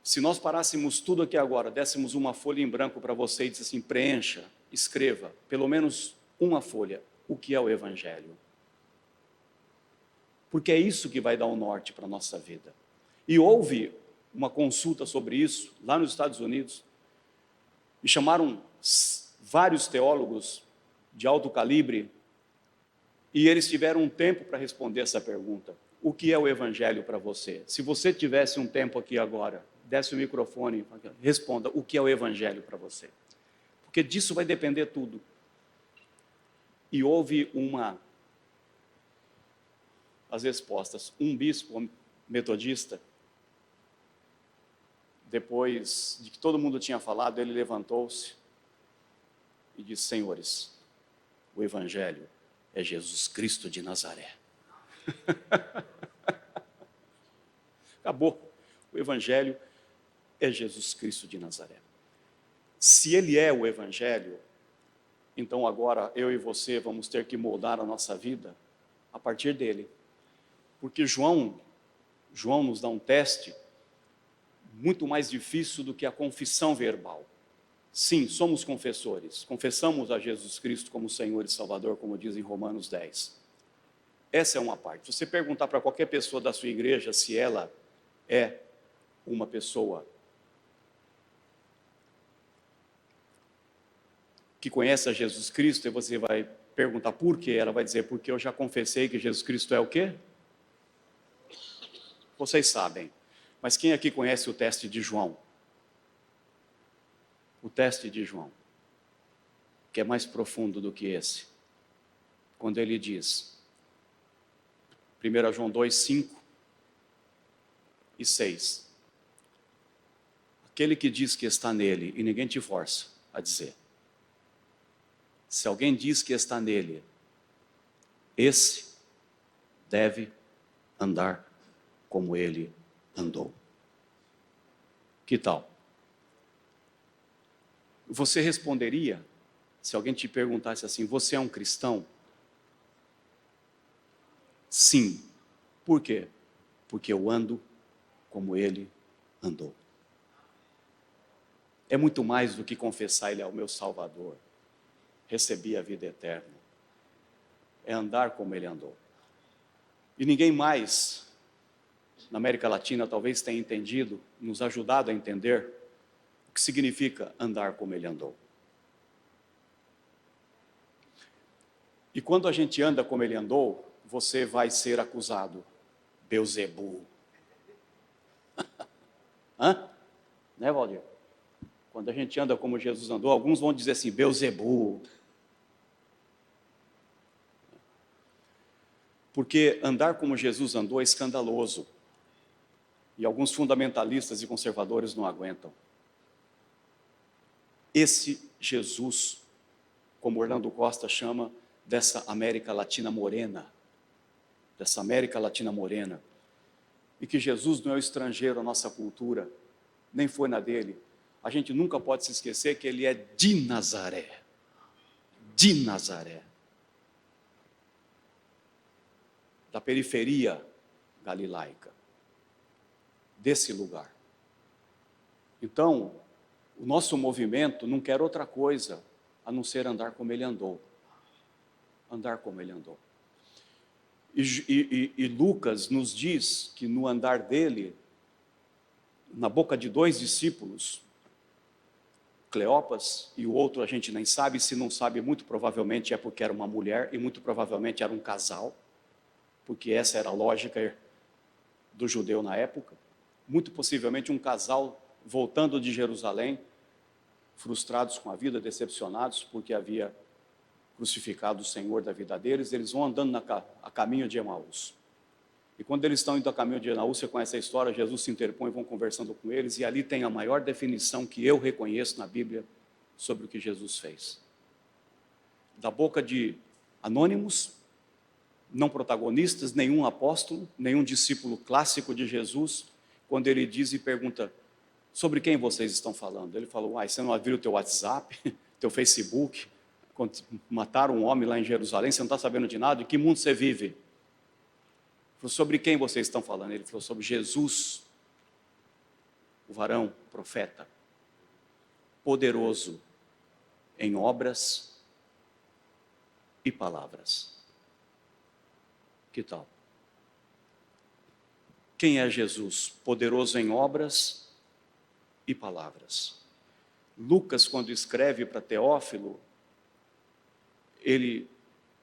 Se nós parássemos tudo aqui agora, dessemos uma folha em branco para você e disse assim, preencha, escreva, pelo menos uma folha, o que é o Evangelho? Porque é isso que vai dar o norte para a nossa vida. E houve uma consulta sobre isso, lá nos Estados Unidos, e chamaram vários teólogos de alto calibre, e eles tiveram um tempo para responder essa pergunta. O que é o Evangelho para você? Se você tivesse um tempo aqui agora, desse o microfone, responda, o que é o Evangelho para você? Porque disso vai depender tudo. E houve as respostas. Um bispo metodista, depois de que todo mundo tinha falado, ele levantou-se e disse, senhores, o Evangelho é Jesus Cristo de Nazaré. Acabou. O Evangelho é Jesus Cristo de Nazaré. Se ele é o Evangelho, então agora eu e você vamos ter que moldar a nossa vida a partir dele. Porque João nos dá um teste muito mais difícil do que a confissão verbal. Sim, somos confessores, confessamos a Jesus Cristo como Senhor e Salvador, como diz em Romanos 10. Essa é uma parte. Se você perguntar para qualquer pessoa da sua igreja se ela é uma pessoa que conhece a Jesus Cristo, e você vai perguntar por quê, ela vai dizer, porque eu já confessei que Jesus Cristo é o quê? Vocês sabem. Mas quem aqui conhece o teste de João? O teste de João, que é mais profundo do que esse. Quando ele diz, 1 João 2, 5 e 6. Aquele que diz que está nele, e ninguém te força a dizer. Se alguém diz que está nele, esse deve andar como ele andou. Que tal? Você responderia, se alguém te perguntasse assim, você é um cristão? Sim. Por quê? Porque eu ando como ele andou. É muito mais do que confessar ele é o meu Salvador. Recebi a vida eterna. É andar como ele andou. E ninguém mais na América Latina talvez tenha entendido, nos ajudado a entender o que significa andar como ele andou. E quando a gente anda como ele andou, você vai ser acusado, Beelzebu. Hã? Né, Valdir? Quando a gente anda como Jesus andou, alguns vão dizer assim, Beelzebu. Porque andar como Jesus andou é escandaloso. E alguns fundamentalistas e conservadores não aguentam. Esse Jesus, como Orlando Costa chama, dessa América Latina morena, e que Jesus não é o estrangeiro à nossa cultura, nem foi na dele. A gente nunca pode se esquecer que ele é de Nazaré, da periferia galilaica, desse lugar. Então, o nosso movimento não quer outra coisa a não ser andar como ele andou. Andar como ele andou. E Lucas nos diz que no andar dele, na boca de 2 discípulos, Cleopas e o outro a gente nem sabe, se não sabe, muito provavelmente é porque era uma mulher e muito provavelmente era um casal, porque essa era a lógica do judeu na época. Muito possivelmente um casal voltando de Jerusalém, frustrados com a vida, decepcionados porque havia crucificado o Senhor da vida deles, eles vão andando a caminho de Emaús. E quando eles estão indo a caminho de Emaús, você conhece a história, Jesus se interpõe, vão conversando com eles, e ali tem a maior definição que eu reconheço na Bíblia sobre o que Jesus fez. Da boca de anônimos, não protagonistas, nenhum apóstolo, nenhum discípulo clássico de Jesus, quando ele diz e pergunta, sobre quem vocês estão falando? Ele falou, você não abriu o teu WhatsApp, teu Facebook, quando mataram um homem lá em Jerusalém, você não está sabendo de nada? Em que mundo você vive? Ele falou, sobre quem vocês estão falando? Ele falou, sobre Jesus, o varão, profeta, poderoso em obras e palavras. Que tal? Quem é Jesus? Poderoso em obras e palavras. Lucas, quando escreve para Teófilo, ele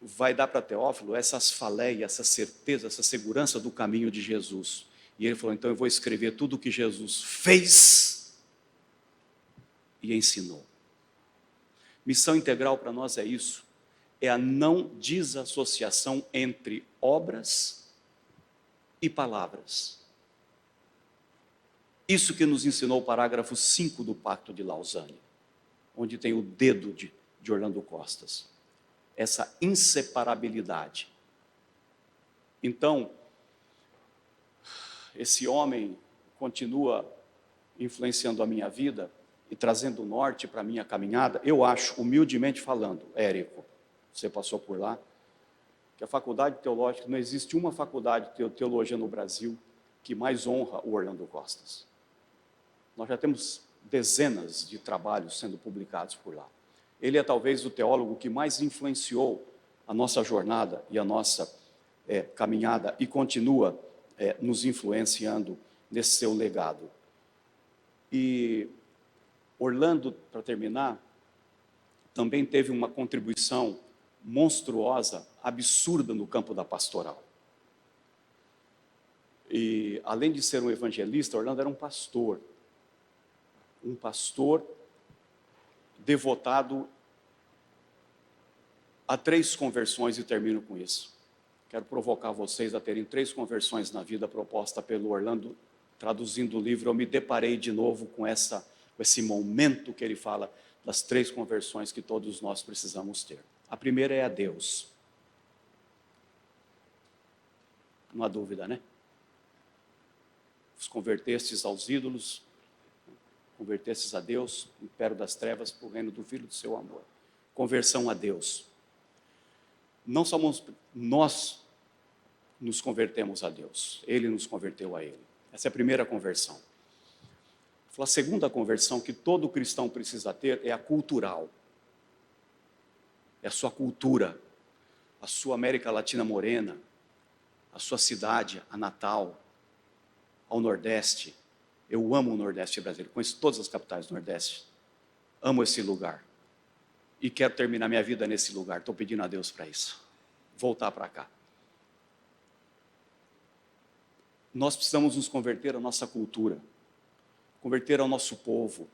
vai dar para Teófilo essas faleias, essa certeza, essa segurança do caminho de Jesus. E ele falou, então eu vou escrever tudo o que Jesus fez e ensinou. Missão integral para nós é isso, é a não desassociação entre obras e palavras. Isso que nos ensinou o parágrafo 5 do Pacto de Lausanne, onde tem o dedo de Orlando Costas. Essa inseparabilidade. Então, esse homem continua influenciando a minha vida e trazendo norte para a minha caminhada. Eu acho, humildemente falando, Érico, você passou por lá, que a faculdade teológica, não existe uma faculdade de teologia no Brasil que mais honra o Orlando Costas. Nós já temos dezenas de trabalhos sendo publicados por lá. Ele é talvez o teólogo que mais influenciou a nossa jornada e a nossa caminhada e continua nos influenciando nesse seu legado. E Orlando, para terminar, também teve uma contribuição monstruosa, absurda no campo da pastoral. E, além de ser um evangelista, Orlando era um pastor devotado a 3 conversões, e termino com isso. Quero provocar vocês a terem 3 conversões na vida proposta pelo Orlando. Traduzindo o livro, eu me deparei de novo com esse momento que ele fala das 3 conversões que todos nós precisamos ter. A primeira é a Deus. Não há dúvida, né? Os convertestes aos ídolos, convertestes a Deus, império das trevas, para o reino do Filho do seu amor. Conversão a Deus. Não somos nós nos convertemos a Deus. Ele nos converteu a Ele. Essa é a primeira conversão. A segunda conversão que todo cristão precisa ter é a cultural. É a sua cultura, a sua América Latina morena, a sua cidade, a Natal, ao Nordeste. Eu amo o Nordeste brasileiro, conheço todas as capitais do Nordeste. Amo esse lugar. E quero terminar minha vida nesse lugar. Estou pedindo a Deus para isso. Voltar para cá. Nós precisamos nos converter à nossa cultura, converter ao nosso povo,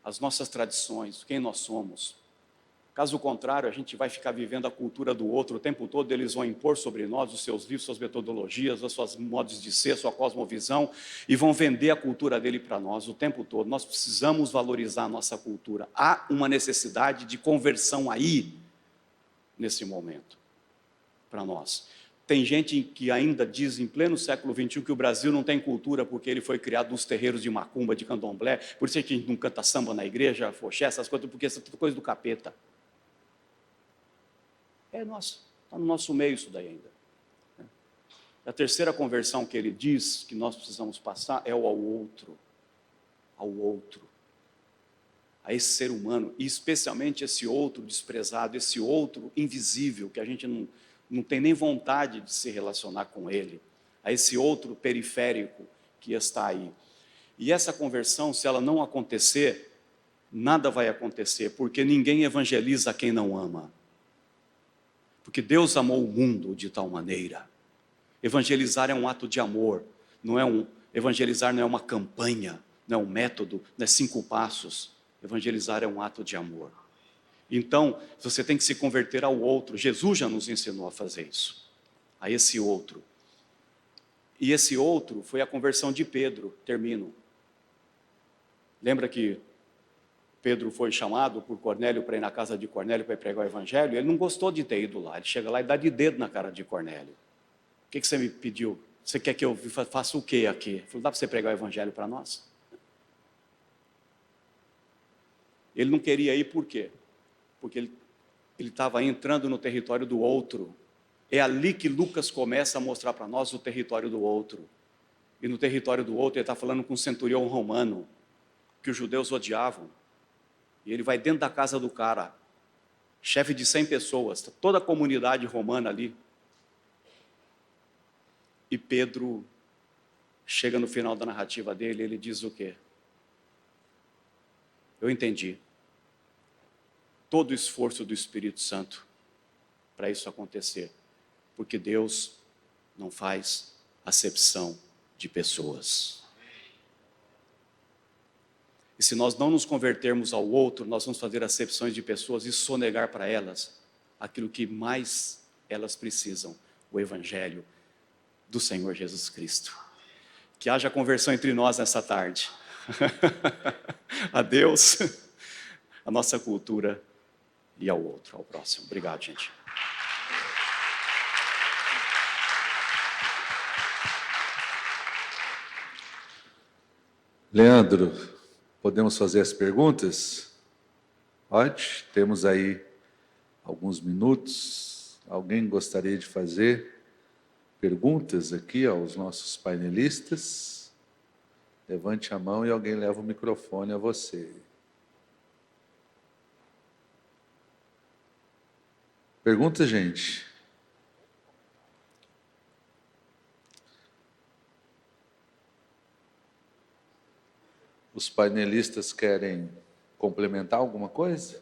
às nossas tradições, quem nós somos. Caso contrário, a gente vai ficar vivendo a cultura do outro o tempo todo, eles vão impor sobre nós os seus livros, suas metodologias, os seus modos de ser, sua cosmovisão, e vão vender a cultura dele para nós o tempo todo. Nós precisamos valorizar a nossa cultura. Há uma necessidade de conversão aí, nesse momento, para nós. Tem gente que ainda diz, em pleno século XXI, que o Brasil não tem cultura porque ele foi criado nos terreiros de macumba, de candomblé, por isso que a gente não canta samba na igreja, foxé, essas coisas, porque isso é tudo coisa do capeta. É nosso, está no nosso meio isso daí ainda. A terceira conversão que ele diz que nós precisamos passar é o ao outro, a esse ser humano, e especialmente esse outro desprezado, esse outro invisível, que a gente não tem nem vontade de se relacionar com ele, a esse outro periférico que está aí. E essa conversão, se ela não acontecer, nada vai acontecer, porque ninguém evangeliza quem não ama. Porque Deus amou o mundo de tal maneira. Evangelizar é um ato de amor, evangelizar não é uma campanha, não é um método, não é 5 passos. Evangelizar é um ato de amor. Então, você tem que se converter ao outro. Jesus já nos ensinou a fazer isso, a esse outro. E esse outro foi a conversão de Pedro. Termino. Lembra que Pedro foi chamado por Cornélio para ir na casa de Cornélio para pregar o evangelho? Ele não gostou de ter ido lá. Ele chega lá e dá de dedo na cara de Cornélio. O que você me pediu? Você quer que eu faça o quê aqui? Ele falou, dá para você pregar o evangelho para nós? Ele não queria ir por quê? Porque ele estava entrando no território do outro. É ali que Lucas começa a mostrar para nós o território do outro. E no território do outro ele está falando com um centurião romano, que os judeus odiavam. E ele vai dentro da casa do cara, chefe de 100 pessoas, toda a comunidade romana ali. E Pedro chega no final da narrativa dele, ele diz o quê? Eu entendi. Todo o esforço do Espírito Santo para isso acontecer, porque Deus não faz acepção de pessoas. E se nós não nos convertermos ao outro, nós vamos fazer acepções de pessoas e sonegar para elas aquilo que mais elas precisam, o Evangelho do Senhor Jesus Cristo. Que haja conversão entre nós nessa tarde. A Deus, a nossa cultura e ao outro, ao próximo. Obrigado, gente. Leandro, podemos fazer as perguntas? Pode? Temos aí alguns minutos. Alguém gostaria de fazer perguntas aqui aos nossos painelistas? Levante a mão e alguém leva o microfone a você. Pergunta, gente. Os painelistas querem complementar alguma coisa?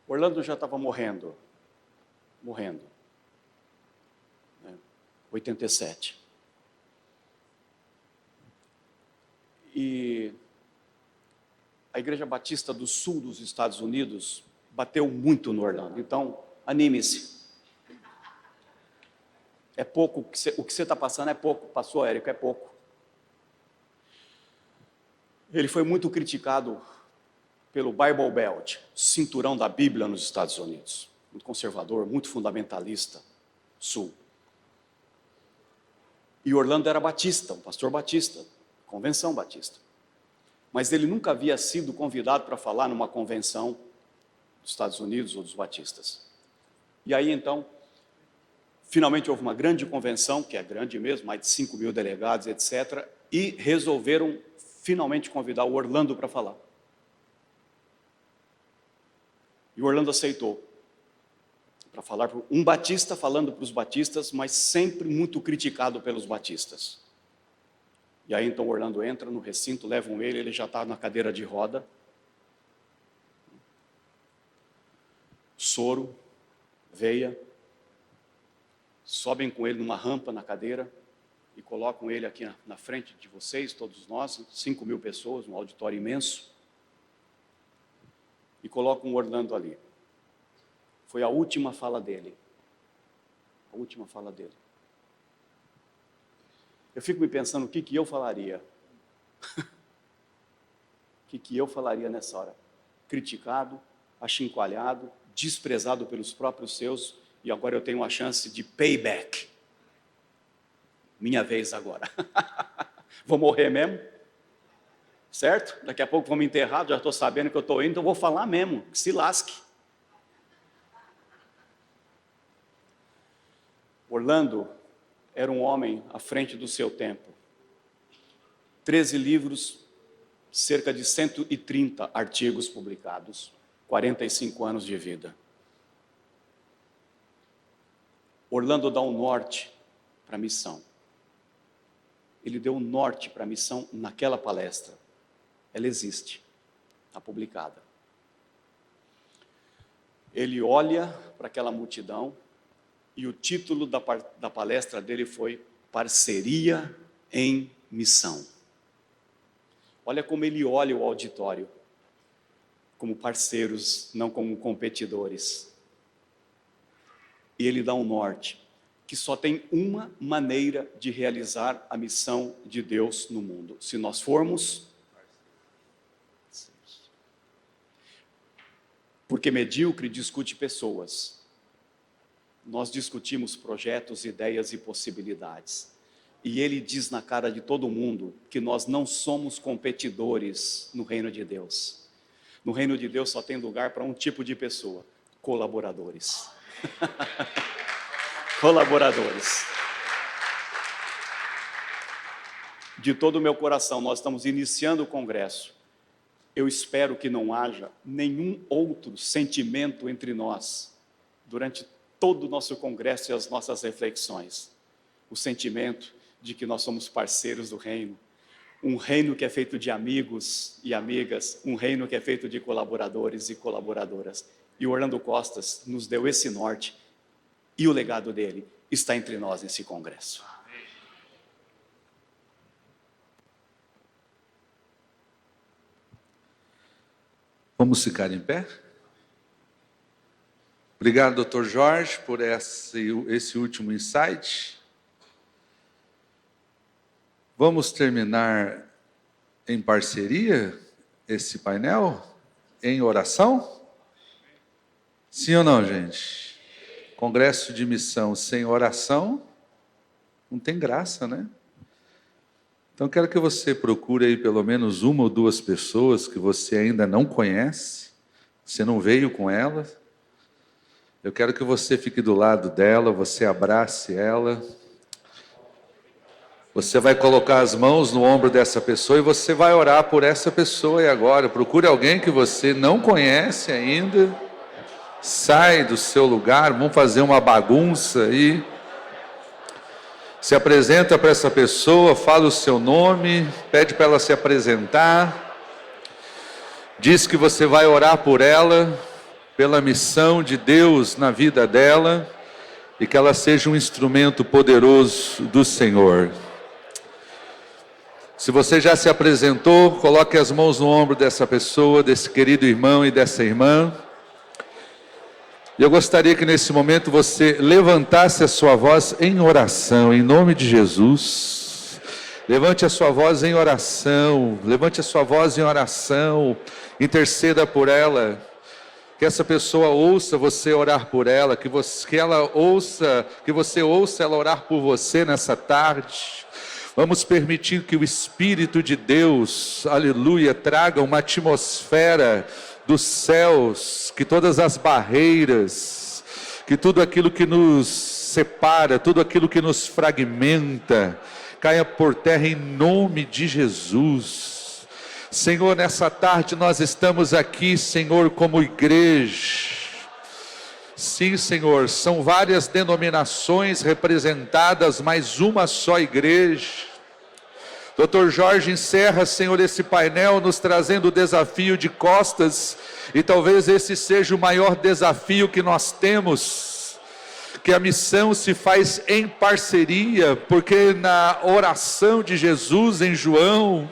Orlando já estava morrendo. 87. E a Igreja Batista do Sul dos Estados Unidos bateu muito no Orlando. Então, anime-se. É pouco, o que você está passando é pouco, passou, Érico, é pouco. Ele foi muito criticado pelo Bible Belt, cinturão da Bíblia nos Estados Unidos. Muito conservador, muito fundamentalista, sul. E Orlando era batista, um pastor batista, convenção batista. Mas ele nunca havia sido convidado para falar numa convenção dos Estados Unidos ou dos batistas. E aí, então, Finalmente houve uma grande convenção, que é grande mesmo, mais de 5 mil delegados, etc., e resolveram finalmente convidar o Orlando para falar. E o Orlando aceitou, para falar para um batista falando para os batistas, mas sempre muito criticado pelos batistas. E aí então o Orlando entra no recinto, levam ele já está na cadeira de roda, soro, veia, sobem com ele numa rampa na cadeira e colocam ele aqui na frente de vocês, todos nós, 5 mil pessoas, um auditório imenso, e colocam o Orlando ali. Foi a última fala dele. A última fala dele. Eu fico me pensando o que eu falaria. O que eu falaria nessa hora? Criticado, achincoalhado, desprezado pelos próprios seus, e agora eu tenho uma chance de payback. Minha vez agora. Vou morrer mesmo? Certo? Daqui a pouco vão me enterrar, já estou sabendo que eu estou indo, então eu vou falar mesmo, que se lasque. Orlando era um homem à frente do seu tempo. 13 livros, cerca de 130 artigos publicados, 45 anos de vida. Orlando dá um norte para a missão. Ele deu um norte para a missão naquela palestra. Ela existe, está publicada. Ele olha para aquela multidão e o título da palestra dele foi Parceria em Missão. Olha como ele olha o auditório, como parceiros, não como competidores. E ele dá um norte, que só tem uma maneira de realizar a missão de Deus no mundo. Se nós formos... Porque medíocre discute pessoas. Nós discutimos projetos, ideias e possibilidades. E ele diz na cara de todo mundo que nós não somos competidores no reino de Deus. No reino de Deus só tem lugar para um tipo de pessoa: colaboradores. Colaboradores. De todo o meu coração, nós estamos iniciando o congresso. Eu espero que não haja nenhum outro sentimento entre nós durante todo o nosso congresso e as nossas reflexões. O sentimento de que nós somos parceiros do reino. Um reino que é feito de amigos e amigas, um reino que é feito de colaboradores e colaboradoras. E o Orlando Costas nos deu esse norte, e o legado dele está entre nós nesse congresso. Vamos ficar em pé? Obrigado, Dr. Jorge, por esse último insight. Vamos terminar em parceria esse painel, em oração? Sim ou não, gente? Congresso de missão sem oração não tem graça, né? Então, quero que você procure aí pelo menos uma ou duas pessoas que você ainda não conhece, você não veio com elas. Eu quero que você fique do lado dela, você abrace ela. Você vai colocar as mãos no ombro dessa pessoa e você vai orar por essa pessoa. E agora, procure alguém que você não conhece ainda. Sai do seu lugar, vamos fazer uma bagunça aí. Se apresenta para essa pessoa, fala o seu nome, pede para ela se apresentar. Diz que você vai orar por ela, pela missão de Deus na vida dela, e que ela seja um instrumento poderoso do Senhor. Se você já se apresentou, coloque as mãos no ombro dessa pessoa, desse querido irmão e dessa irmã. E eu gostaria que nesse momento você levantasse a sua voz em oração, em nome de Jesus. Levante a sua voz em oração, levante a sua voz em oração, interceda por ela. Que essa pessoa ouça você orar por ela, que você ouça ela orar por você nessa tarde. Vamos permitir que o Espírito de Deus, aleluia, traga uma atmosfera dos céus, que todas as barreiras, que tudo aquilo que nos separa, tudo aquilo que nos fragmenta, caia por terra em nome de Jesus. Senhor, nessa tarde nós estamos aqui, Senhor, como igreja. Sim, Senhor, são várias denominações representadas, mas uma só igreja. Dr. Jorge encerra, Senhor, esse painel nos trazendo o desafio de costas, e talvez esse seja o maior desafio que nós temos, que a missão se faz em parceria, porque na oração de Jesus em João,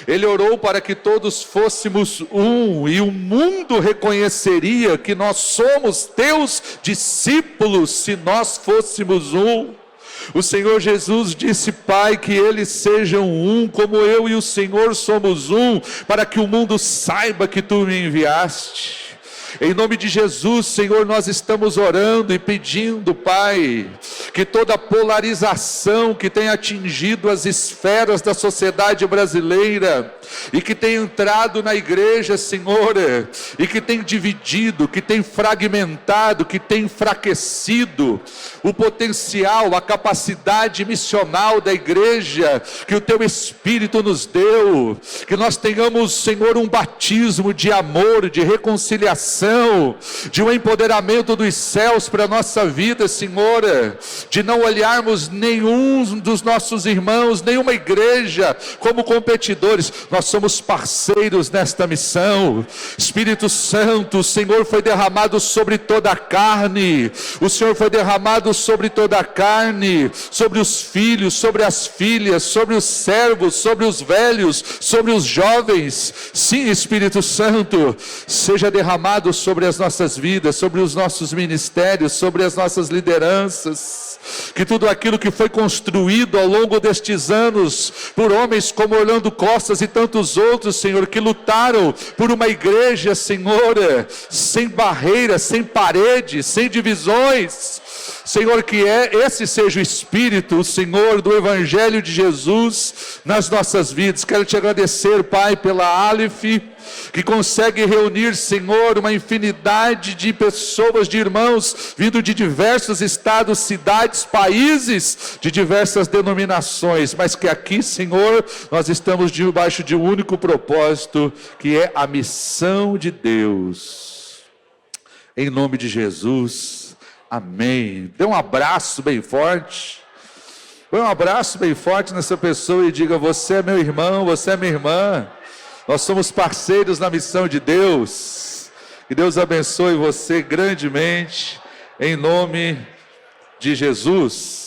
ele orou para que todos fôssemos um, e o mundo reconheceria que nós somos teus discípulos se nós fôssemos um. O Senhor Jesus disse, Pai, que eles sejam um, como eu e o Senhor somos um, para que o mundo saiba que tu me enviaste. Em nome de Jesus, Senhor, nós estamos orando e pedindo, Pai, que toda polarização que tem atingido as esferas da sociedade brasileira e que tem entrado na igreja, Senhor, e que tem dividido, que tem fragmentado, que tem enfraquecido o potencial, a capacidade missional da igreja que o Teu Espírito nos deu, que nós tenhamos, Senhor, um batismo de amor, de reconciliação, de um empoderamento dos céus para a nossa vida, Senhor, de não olharmos nenhum dos nossos irmãos, nenhuma igreja como competidores. Nós somos parceiros nesta missão. Espírito Santo, o Senhor foi derramado sobre toda a carne, o Senhor foi derramado sobre toda a carne, sobre os filhos, sobre as filhas, sobre os servos, sobre os velhos, sobre os jovens. Sim, Espírito Santo, seja derramado sobre as nossas vidas, sobre os nossos ministérios, sobre as nossas lideranças, que tudo aquilo que foi construído ao longo destes anos, por homens como Orlando Costas e tantos outros, Senhor, que lutaram por uma igreja, Senhor, sem barreiras, sem paredes, sem divisões, Senhor, que esse seja o Espírito, o Senhor, do Evangelho de Jesus nas nossas vidas. Quero te agradecer, Pai, pela Aleph, que consegue reunir, Senhor, uma infinidade de pessoas, de irmãos, vindo de diversos estados, cidades, países, de diversas denominações, mas que aqui, Senhor, nós estamos debaixo de um único propósito, que é a missão de Deus. Em nome de Jesus, amém. Dê um abraço bem forte. Põe um abraço bem forte nessa pessoa e diga, você é meu irmão, você é minha irmã. Nós somos parceiros na missão de Deus. Que Deus abençoe você grandemente, em nome de Jesus.